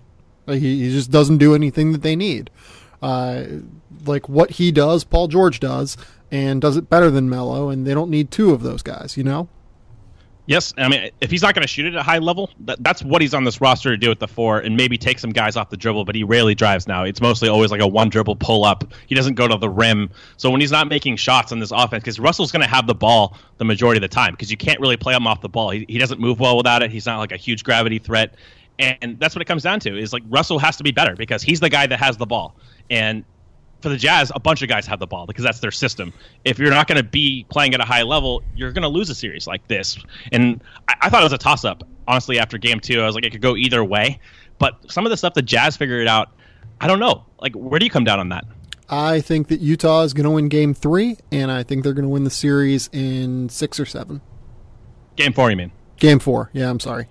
He just doesn't do anything that they need. What he does, Paul George does, and does it better than Melo, and they don't need two of those guys, Yes, I mean, if he's not going to shoot it at a high level, that's what he's on this roster to do at the 4, and maybe take some guys off the dribble, but he rarely drives now. It's mostly always a one-dribble pull-up. He doesn't go to the rim. So when he's not making shots on this offense, because Russell's going to have the ball the majority of the time, because you can't really play him off the ball. He doesn't move well without it. He's not a huge gravity threat. And that's what it comes down to, is Russell has to be better, because he's the guy that has the ball. And for the Jazz, a bunch of guys have the ball because that's their system. If you're not going to be playing at a high level, you're going to lose a series like this. And I thought it was a toss-up, honestly, after Game 2. I was it could go either way. But some of the stuff the Jazz figured out, I don't know. Where do you come down on that? I think that Utah is going to win Game 3, and I think they're going to win the series in 6 or 7. Game 4, you mean? Game 4. Yeah, I'm sorry.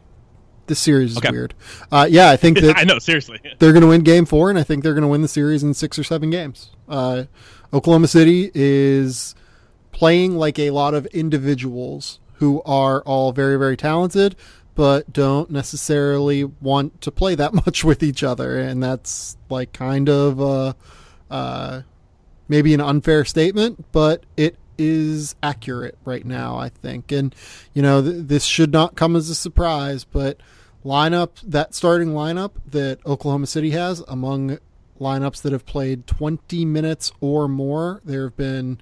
This series is weird. Yeah, I think that I know, seriously. They're going to win Game 4, and I think they're going to win the series in 6 or 7 games. Oklahoma City is playing like a lot of individuals who are all very, very talented, but don't necessarily want to play that much with each other. And that's like kind of maybe an unfair statement, but it is accurate right now, I think. And, you know, this should not come as a surprise, but that starting lineup that Oklahoma City has among lineups that have played 20 minutes or more, there have been,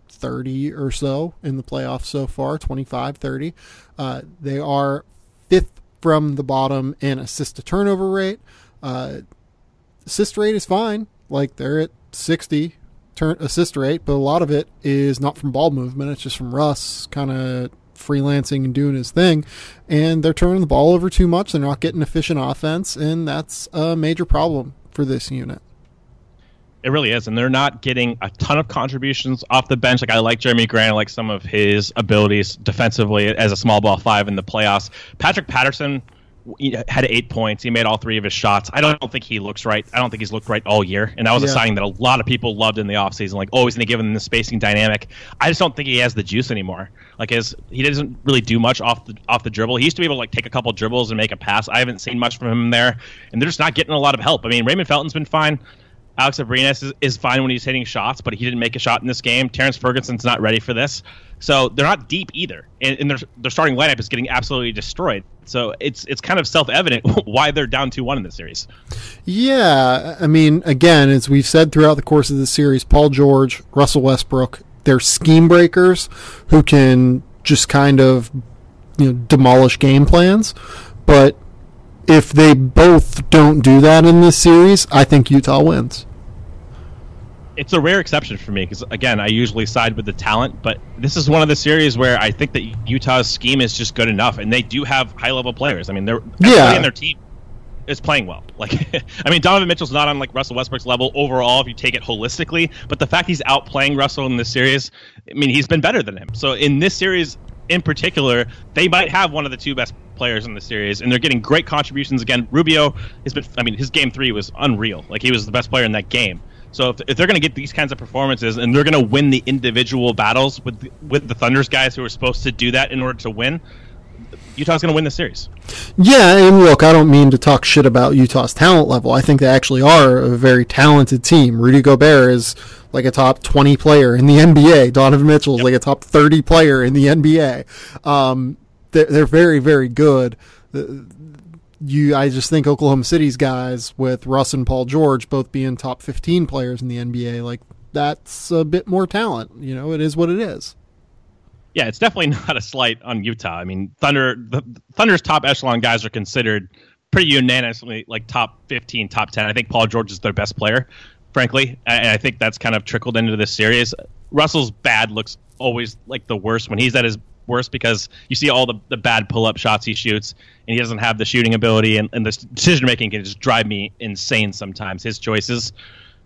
30 or so in the playoffs so far, 25, 30. They are 5th from the bottom in assist to turnover rate. Assist rate is fine. Like, they're at 60 assist rate, but a lot of it is not from ball movement. It's just from Russ kind of freelancing and doing his thing, and they're turning the ball over too much. They're not getting efficient offense, and that's a major problem for this unit. It really is, and they're not getting a ton of contributions off the bench. Like, I like Jeremy Grant, I like some of his abilities defensively as a small ball 5 in the playoffs. Patrick Patterson had 8 points. He made all 3 of his shots. I don't think he looks right. I don't think he's looked right all year, and that was a signing that a lot of people loved in the offseason. Like, he's going to give him the spacing dynamic. I just don't think he has the juice anymore. Like, he doesn't really do much off the dribble. He used to be able to, like, take a couple dribbles and make a pass. I haven't seen much from him there, and they're just not getting a lot of help. I mean, Raymond Felton's been fine. Alex Abrines is fine when he's hitting shots, but he didn't make a shot in this game. Terrence Ferguson's not ready for this. So they're not deep either. And their starting lineup is getting absolutely destroyed. So it's kind of self-evident why they're down 2-1 in this series. Yeah, I mean, again, as we've said throughout the course of the series, Paul George, Russell Westbrook, they're scheme breakers who can just kind of demolish game plans. But if they both don't do that in this series, I think Utah wins. It's a rare exception for me because, again, I usually side with the talent, but this is one of the series where I think that Utah's scheme is just good enough, and they do have high-level players. I mean, everybody in their team is playing well. Like, I mean, Donovan Mitchell's not on like Russell Westbrook's level overall if you take it holistically, but the fact he's outplaying Russell in this series, I mean, he's been better than him. So in this series in particular, they might have one of the 2 best players in the series, and they're getting great contributions. Again, Rubio has been, I mean, his game 3 was unreal. Like, he was the best player in that game. So if they're going to get these kinds of performances and they're going to win the individual battles with the Thunder's guys who are supposed to do that in order to win, Utah's going to win the series. Yeah, and look, I don't mean to talk shit about Utah's talent level. I think they actually are a very talented team. Rudy Gobert is like a top 20 player in the NBA. Donovan Mitchell is like a top 30 player in the NBA. They're very, very good. I just think Oklahoma City's guys with Russ and Paul George both being top 15 players in the NBA, like, that's a bit more talent. It is what it is. Yeah, it's definitely not a slight on Utah. I mean, the Thunder's top echelon guys are considered pretty unanimously like top 15, top 10. I think Paul George is their best player, frankly, and I think that's kind of trickled into this series. Russell's bad looks always like the worst when he's at his worst because you see all the bad pull-up shots he shoots, and he doesn't have the shooting ability, and the decision-making can just drive me insane sometimes, his choices.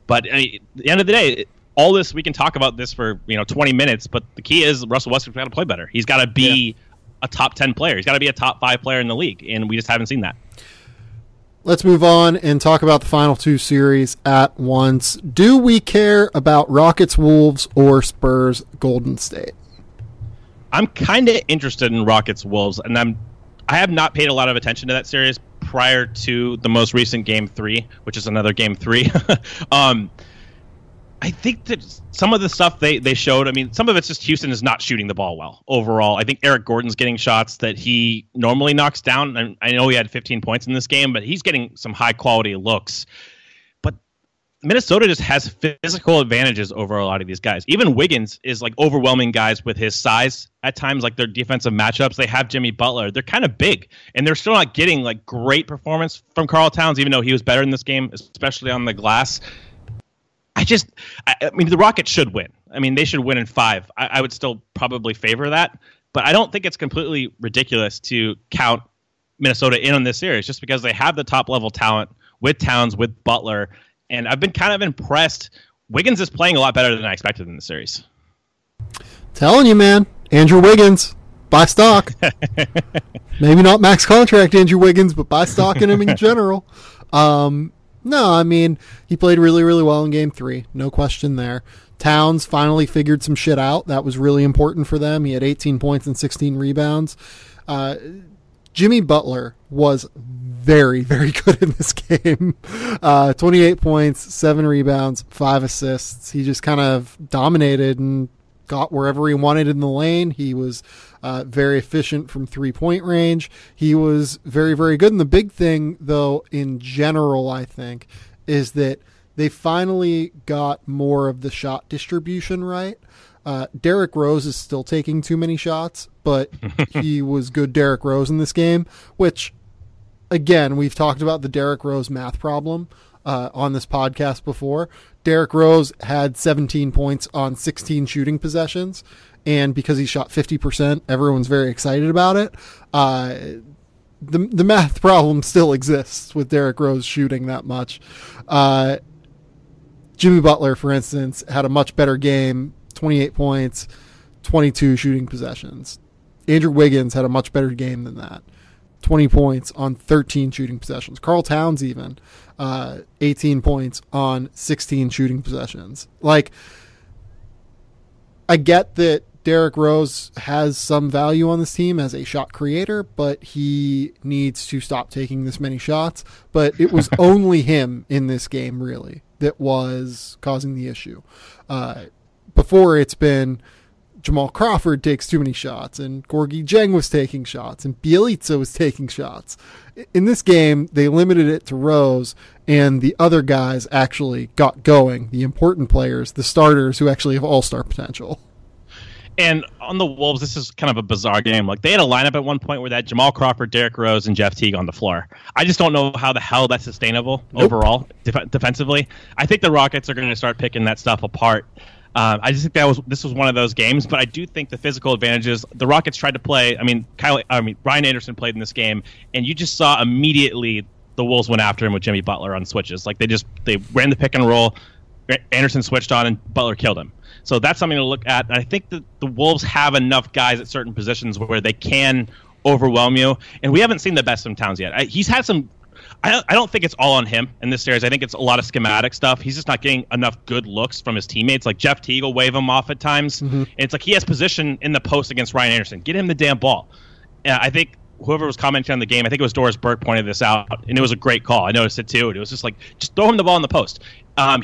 But at the end of the day, all this, we can talk about this for 20 minutes, but the key is Russell Westbrook's got to play better. He's got to be a top 10 player. He's got to be a top 5 player in the league, and we just haven't seen that. Let's move on and talk about the final 2 series at once. Do we care about Rockets-Wolves or Spurs-Golden State? I'm kind of interested in Rockets-Wolves, and I have not paid a lot of attention to that series prior to the most recent Game 3, which is another Game 3. I think that some of the stuff they showed, I mean, some of it's just Houston is not shooting the ball well overall. I think Eric Gordon's getting shots that he normally knocks down. And I know he had 15 points in this game, but he's getting some high-quality looks. But Minnesota just has physical advantages over a lot of these guys. Even Wiggins is like overwhelming guys with his size at times, like their defensive matchups. They have Jimmy Butler. They're kind of big, and they're still not getting like great performance from Karl Towns, even though he was better in this game, especially on the glass. I mean, the Rockets should win. I mean, they should win in 5. I would still probably favor that, but I don't think it's completely ridiculous to count Minnesota in on this series just because they have the top-level talent with Towns, with Butler, and I've been kind of impressed. Wiggins is playing a lot better than I expected in the series. Telling you, man. Andrew Wiggins. Buy stock. Maybe not max contract Andrew Wiggins, but buy stock in him in general. No, I mean, he played really, really well in Game 3. No question there. Towns finally figured some shit out. That was really important for them. He had 18 points and 16 rebounds. Jimmy Butler was very, very good in this game. 28 points, 7 rebounds, 5 assists. He just kind of dominated and got wherever he wanted in the lane. He was very efficient from 3-point range. He was very, very good. And the big thing, though, in general, I think, is that they finally got more of the shot distribution right. Derrick Rose is still taking too many shots, but he was good Derrick Rose in this game, which, again, we've talked about the Derrick Rose math problem on this podcast before. Derrick Rose had 17 points on 16 shooting possessions, and because he shot 50%, everyone's very excited about it. The math problem still exists with Derrick Rose shooting that much. Jimmy Butler, for instance, had a much better game, 28 points, 22 shooting possessions. Andrew Wiggins had a much better game than that, 20 points on 13 shooting possessions. Karl Towns even, 18 points on 16 shooting possessions. Like, I get that Derrick Rose has some value on this team as a shot creator, but he needs to stop taking this many shots. But it was only him in this game, really, that was causing the issue. Before, it's been Jamal Crawford takes too many shots, and Gorgui Dieng was taking shots, and Bjelica was taking shots. In this game, they limited it to Rose, and the other guys actually got going, the important players, the starters who actually have all-star potential. And on the Wolves, this is kind of a bizarre game. Like, they had a lineup at one point where they had Jamal Crawford, Derrick Rose, and Jeff Teague on the floor. I just don't know how the hell that's sustainable overall defensively. I think the Rockets are going to start picking that stuff apart. I just think this was one of those games, but I do think the physical advantages. The Rockets tried to play. Ryan Anderson played in this game, and you just saw immediately the Wolves went after him with Jimmy Butler on switches. Like, they ran the pick and roll. Anderson switched on, and Butler killed him. So that's something to look at. And I think that the Wolves have enough guys at certain positions where they can overwhelm you. And we haven't seen the best from Towns yet. He's had some. I don't think it's all on him in this series. I think it's a lot of schematic stuff. He's just not getting enough good looks from his teammates. Like, Jeff Teague will wave him off at times. Mm-hmm. And it's like he has position in the post against Ryan Anderson. Get him the damn ball. And I think whoever was commenting on the game, I think it was Doris Burke, pointed this out, and it was a great call. I noticed it too. It was just like, just throw him the ball in the post.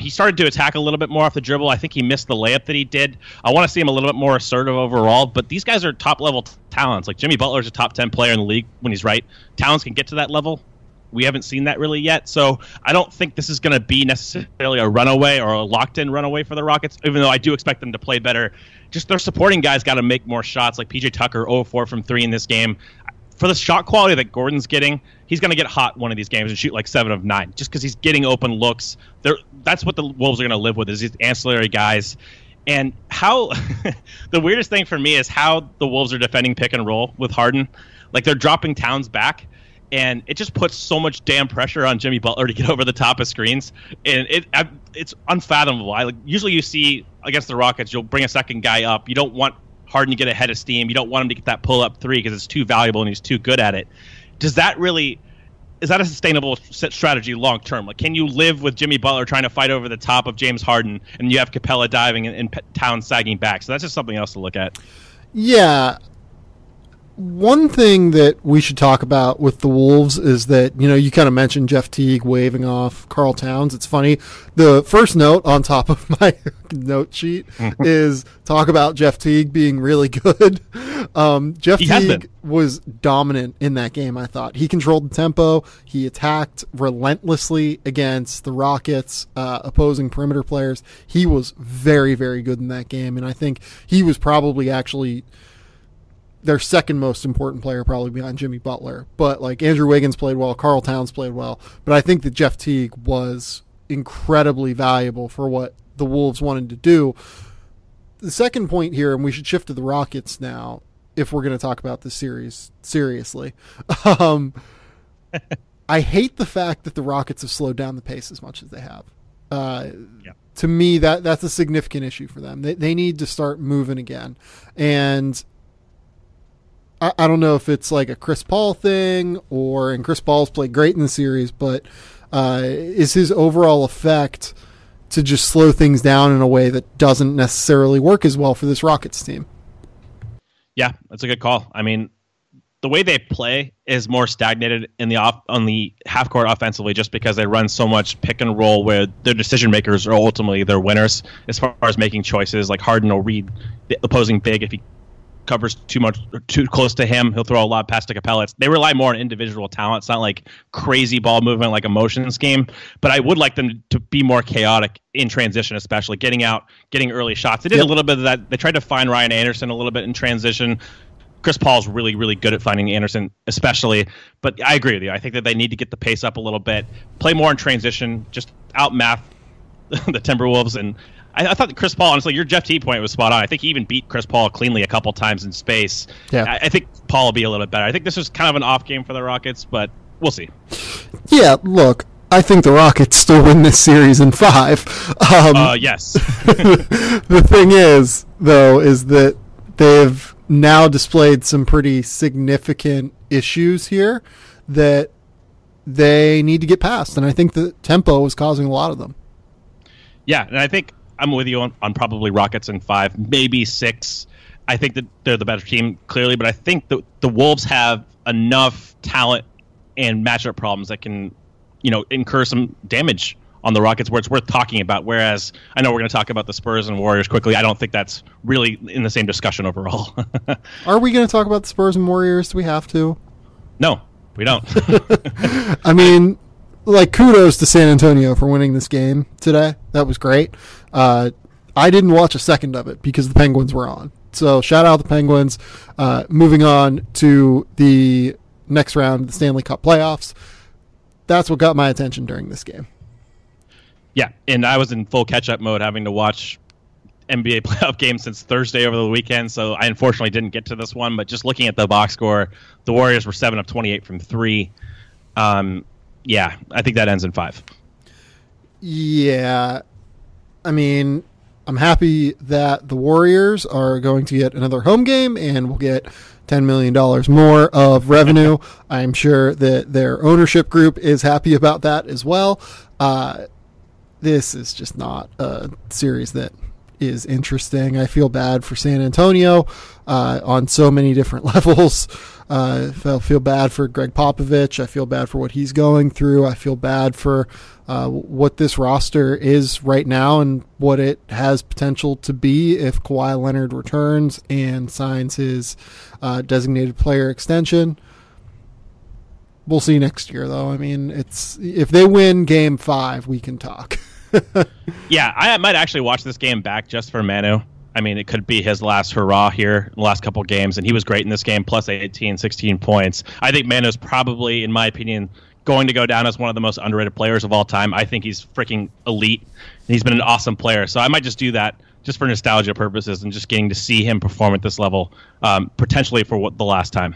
He started to attack a little bit more off the dribble. I think he missed the layup that he did. I want to see him a little bit more assertive overall, but these guys are top-level talents. Like, Jimmy Butler is a top 10 player in the league when he's right. Towns can get to that level. We haven't seen that really yet, so I don't think this is going to be necessarily a runaway or a locked-in runaway for the Rockets, even though I do expect them to play better. Just their supporting guys got to make more shots, like P.J. Tucker, 0-4 from 3 in this game. For the shot quality that Gordon's getting, he's going to get hot one of these games and shoot like 7 of 9, just because he's getting open looks. That's what the Wolves are going to live with, is these ancillary guys. And how the weirdest thing for me is how the Wolves are defending pick and roll with Harden. Like, they're dropping Towns back, and it just puts so much damn pressure on Jimmy Butler to get over the top of screens. And it's unfathomable. Usually you see against the Rockets, you'll bring a second guy up. You don't want Harden to get ahead of steam. You don't want him to get that pull-up 3 because it's too valuable and he's too good at it. Is that a sustainable strategy long-term? Like, can you live with Jimmy Butler trying to fight over the top of James Harden and you have Capella diving and Towns sagging back? So that's just something else to look at. Yeah. One thing that we should talk about with the Wolves is that, you kind of mentioned Jeff Teague waving off Karl Towns. It's funny. The first note on top of my note sheet is talk about Jeff Teague being really good. Jeff Teague was dominant in that game, I thought. He controlled the tempo. He attacked relentlessly against the Rockets, opposing perimeter players. He was very, very good in that game, and I think he was probably actually their second most important player, probably behind Jimmy Butler. But like, Andrew Wiggins played well, Karl Towns played well, but I think that Jeff Teague was incredibly valuable for what the Wolves wanted to do. The second point here, and we should shift to the Rockets now if we're going to talk about this series seriously. I hate the fact that the Rockets have slowed down the pace as much as they have. To me, that's a significant issue for them. They need to start moving again. And I don't know if it's like a Chris Paul thing and Chris Paul's played great in the series, but is his overall effect to just slow things down in a way that doesn't necessarily work as well for this Rockets team? Yeah, that's a good call. I mean, the way they play is more stagnated on the half court offensively, just because they run so much pick and roll where their decision makers are ultimately their winners as far as making choices. Like Harden will read the opposing big. If he covers too close to him, he'll throw a lot past to Capella. They rely more on individual talent. It's not like crazy ball movement like a motions game, but I would like them to be more chaotic in transition, especially getting out, getting early shots. They did a little bit of that. They tried to find Ryan Anderson a little bit in transition. Chris Paul's really, really good at finding Anderson, especially. But I agree with you. I think that they need to get the pace up a little bit, play more in transition, just outmath the Timberwolves. And I thought that Chris Paul, honestly, your Jeff T point was spot on. I think he even beat Chris Paul cleanly a couple times in space. Yeah. I think Paul will be a little bit better. I think this was kind of an off game for the Rockets, but we'll see. Yeah, look, I think the Rockets still win this series in 5. Yes. The thing is, though, is that they've now displayed some pretty significant issues here that they need to get past, and I think the tempo is causing a lot of them. Yeah, and I think I'm with you on probably Rockets in 5, maybe 6. I think that they're the better team, clearly, but I think the Wolves have enough talent and matchup problems that can, incur some damage on the Rockets where it's worth talking about. Whereas I know we're going to talk about the Spurs and Warriors quickly. I don't think that's really in the same discussion overall. Are we going to talk about the Spurs and Warriors? Do we have to? No, we don't. I mean, kudos to San Antonio for winning this game today. That was great. I didn't watch a second of it because the Penguins were on. So shout out the Penguins. Moving on to the next round of the Stanley Cup playoffs. That's what got my attention during this game. Yeah, and I was in full catch-up mode, having to watch NBA playoff games since Thursday over the weekend, so I unfortunately didn't get to this one. But just looking at the box score, the Warriors were 7 of 28 from 3. Yeah, I think that ends in 5. Yeah, I mean, I'm happy that the Warriors are going to get another home game and will get $10 million more of revenue. I'm sure that their ownership group is happy about that as well. This is just not a series that is interesting. I feel bad for San Antonio on so many different levels. I feel bad for Greg Popovich. I feel bad for what he's going through. I feel bad for what this roster is right now and what it has potential to be if Kawhi Leonard returns and signs his designated player extension. We'll see next year, though. I mean, if they win Game 5, we can talk. Yeah, I might actually watch this game back just for Manu. I mean, it could be his last hurrah here in the last couple games, and he was great in this game, plus 18, 16 points. I think Manu's probably, in my opinion, going to go down as one of the most underrated players of all time. I think he's freaking elite, and he's been an awesome player. So I might just do that just for nostalgia purposes and just getting to see him perform at this level, potentially for the last time.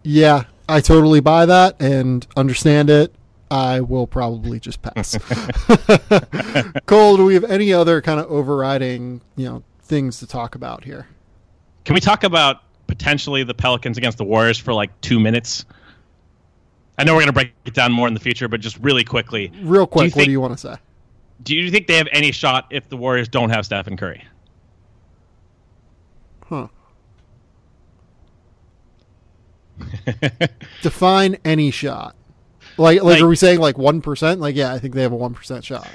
Yeah, I totally buy that and understand it. I will probably just pass. Cole, do we have any other kind of overriding, things to talk about here? Can we talk about potentially the Pelicans against the Warriors for 2 minutes? I know we're going to break it down more in the future, but just really quickly. Real quick, what do you want to say? Do you think they have any shot if the Warriors don't have Stephen Curry? Huh. Define any shot. Like are we saying 1%? Yeah, I think they have a 1% shot.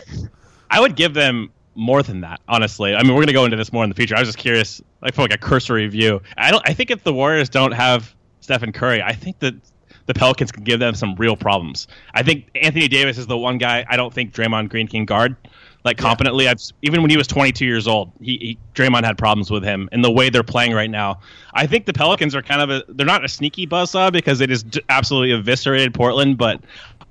I would give them more than that, honestly. I mean, we're going to go into this more in the future. I was just curious, for a cursory view. I think if the Warriors don't have Stephen Curry, I think that the Pelicans can give them some real problems. I think Anthony Davis is the one guy I don't think Draymond Green can guard competently. Even when he was 22 years old, Draymond had problems with him. And the way they're playing right now, I think the Pelicans are they're not a sneaky buzzsaw because it is absolutely eviscerated Portland, but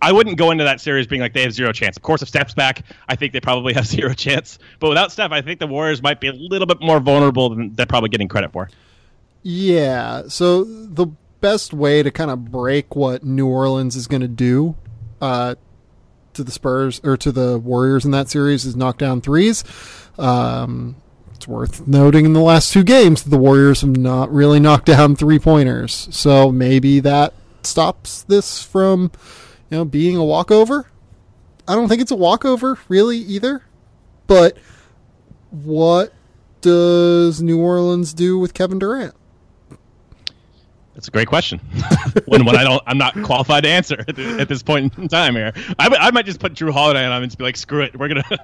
I wouldn't go into that series being they have zero chance. Of course, if Steph's back, I think they probably have zero chance. But without Steph, I think the Warriors might be a little bit more vulnerable than they're probably getting credit for. Yeah, so the best way to kind of break what New Orleans is going to do to the Spurs or to the Warriors in that series is knock down threes. It's worth noting in the last 2 games, the Warriors have not really knocked down 3-pointers. So maybe that stops this from, being a walkover. I don't think it's a walkover, really, either. But what does New Orleans do with Kevin Durant? That's a great question. when I'm not qualified to answer at this point in time here. I might just put Drew Holiday on him and just be like, screw it. We're going to...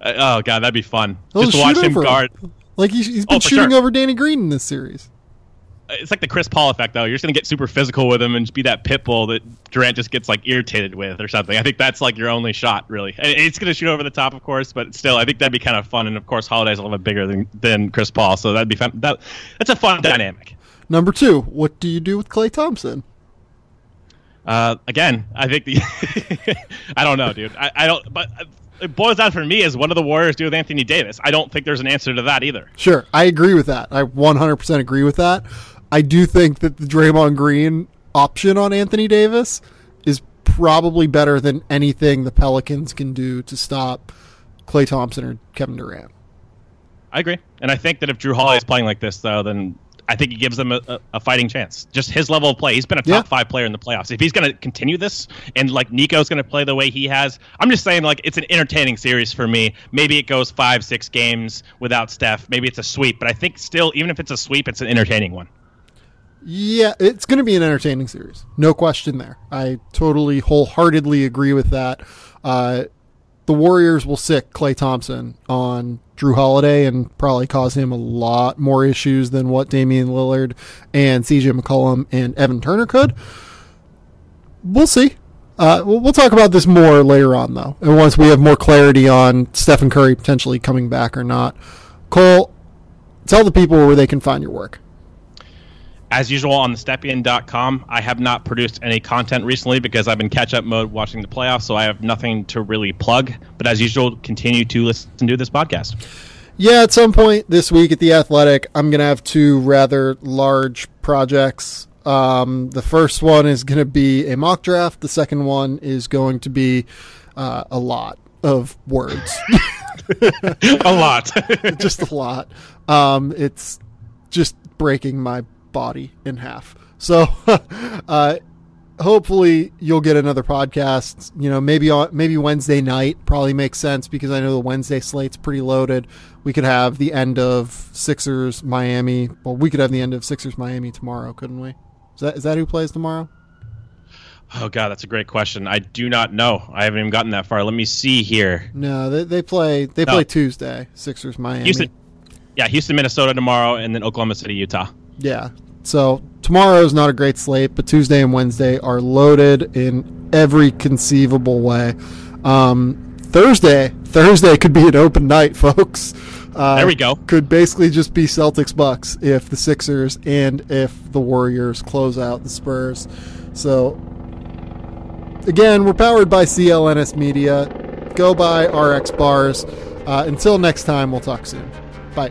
oh, God, that'd be fun. Just to watch him guard. Like, he's been shooting over Danny Green in this series. It's like the Chris Paul effect, though. You're just going to get super physical with him and just be that pit bull that Durant just gets, like, irritated with or something. I think that's, like, your only shot, really. And it's going to shoot over the top, of course, but still, I think that'd be kind of fun. And, of course, Holiday's a little bit bigger than Chris Paul, so that'd be fun. That's a fun dynamic. Number 2, what do you do with Klay Thompson? Again, I think I don't know, dude. I don't, but it boils down for me as what do the Warriors do with Anthony Davis? I don't think there's an answer to that either. Sure, I agree with that. I 100% agree with that. I do think that the Draymond Green option on Anthony Davis is probably better than anything the Pelicans can do to stop Klay Thompson or Kevin Durant. I agree. And I think that if Drew Holiday is playing like this, though, then I think he gives them a fighting chance. Just his level of play. He's been a top 5 player in the playoffs. If he's going to continue this and, like, Nico's going to play the way he has, I'm just saying, like, it's an entertaining series for me. Maybe it goes 5-6 games without Steph. Maybe it's a sweep. But I think still, even if it's a sweep, it's an entertaining one. Yeah, it's going to be an entertaining series. No question there. I totally, wholeheartedly agree with that. The Warriors will sick Klay Thompson on Drew Holiday and probably cause him a lot more issues than what Damian Lillard and CJ McCollum and Evan Turner could. We'll see. We'll talk about this more later on, though, and once we have more clarity on Stephen Curry potentially coming back or not. Cole, tell the people where they can find your work. As usual, on thestepien.com, I have not produced any content recently because I've been catch-up mode watching the playoffs, so I have nothing to really plug. But as usual, continue to listen to this podcast. Yeah, at some point this week at The Athletic, I'm going to have 2 rather large projects. The first one is going to be a mock draft. The second one is going to be a lot of words. A lot. Just a lot. It's just breaking my body in half. So hopefully you'll get another podcast, maybe Wednesday night probably makes sense because I know the Wednesday slate's pretty loaded. We could have the end of Sixers Miami. Well, we could have the end of Sixers Miami tomorrow, couldn't we? Is that who plays tomorrow? Oh God, that's a great question. I do not know. I haven't even gotten that far. Let me see here. No, they play Tuesday. Sixers Miami. Houston, Minnesota tomorrow, and then Oklahoma City, Utah. Yeah. So tomorrow is not a great slate, but Tuesday and Wednesday are loaded in every conceivable way. Thursday could be an open night, folks. There we go. Could basically just be Celtics Bucks if the Sixers and if the Warriors close out the Spurs. So again, we're powered by CLNS Media. Go by RX Bars. Until next time, we'll talk soon. Bye.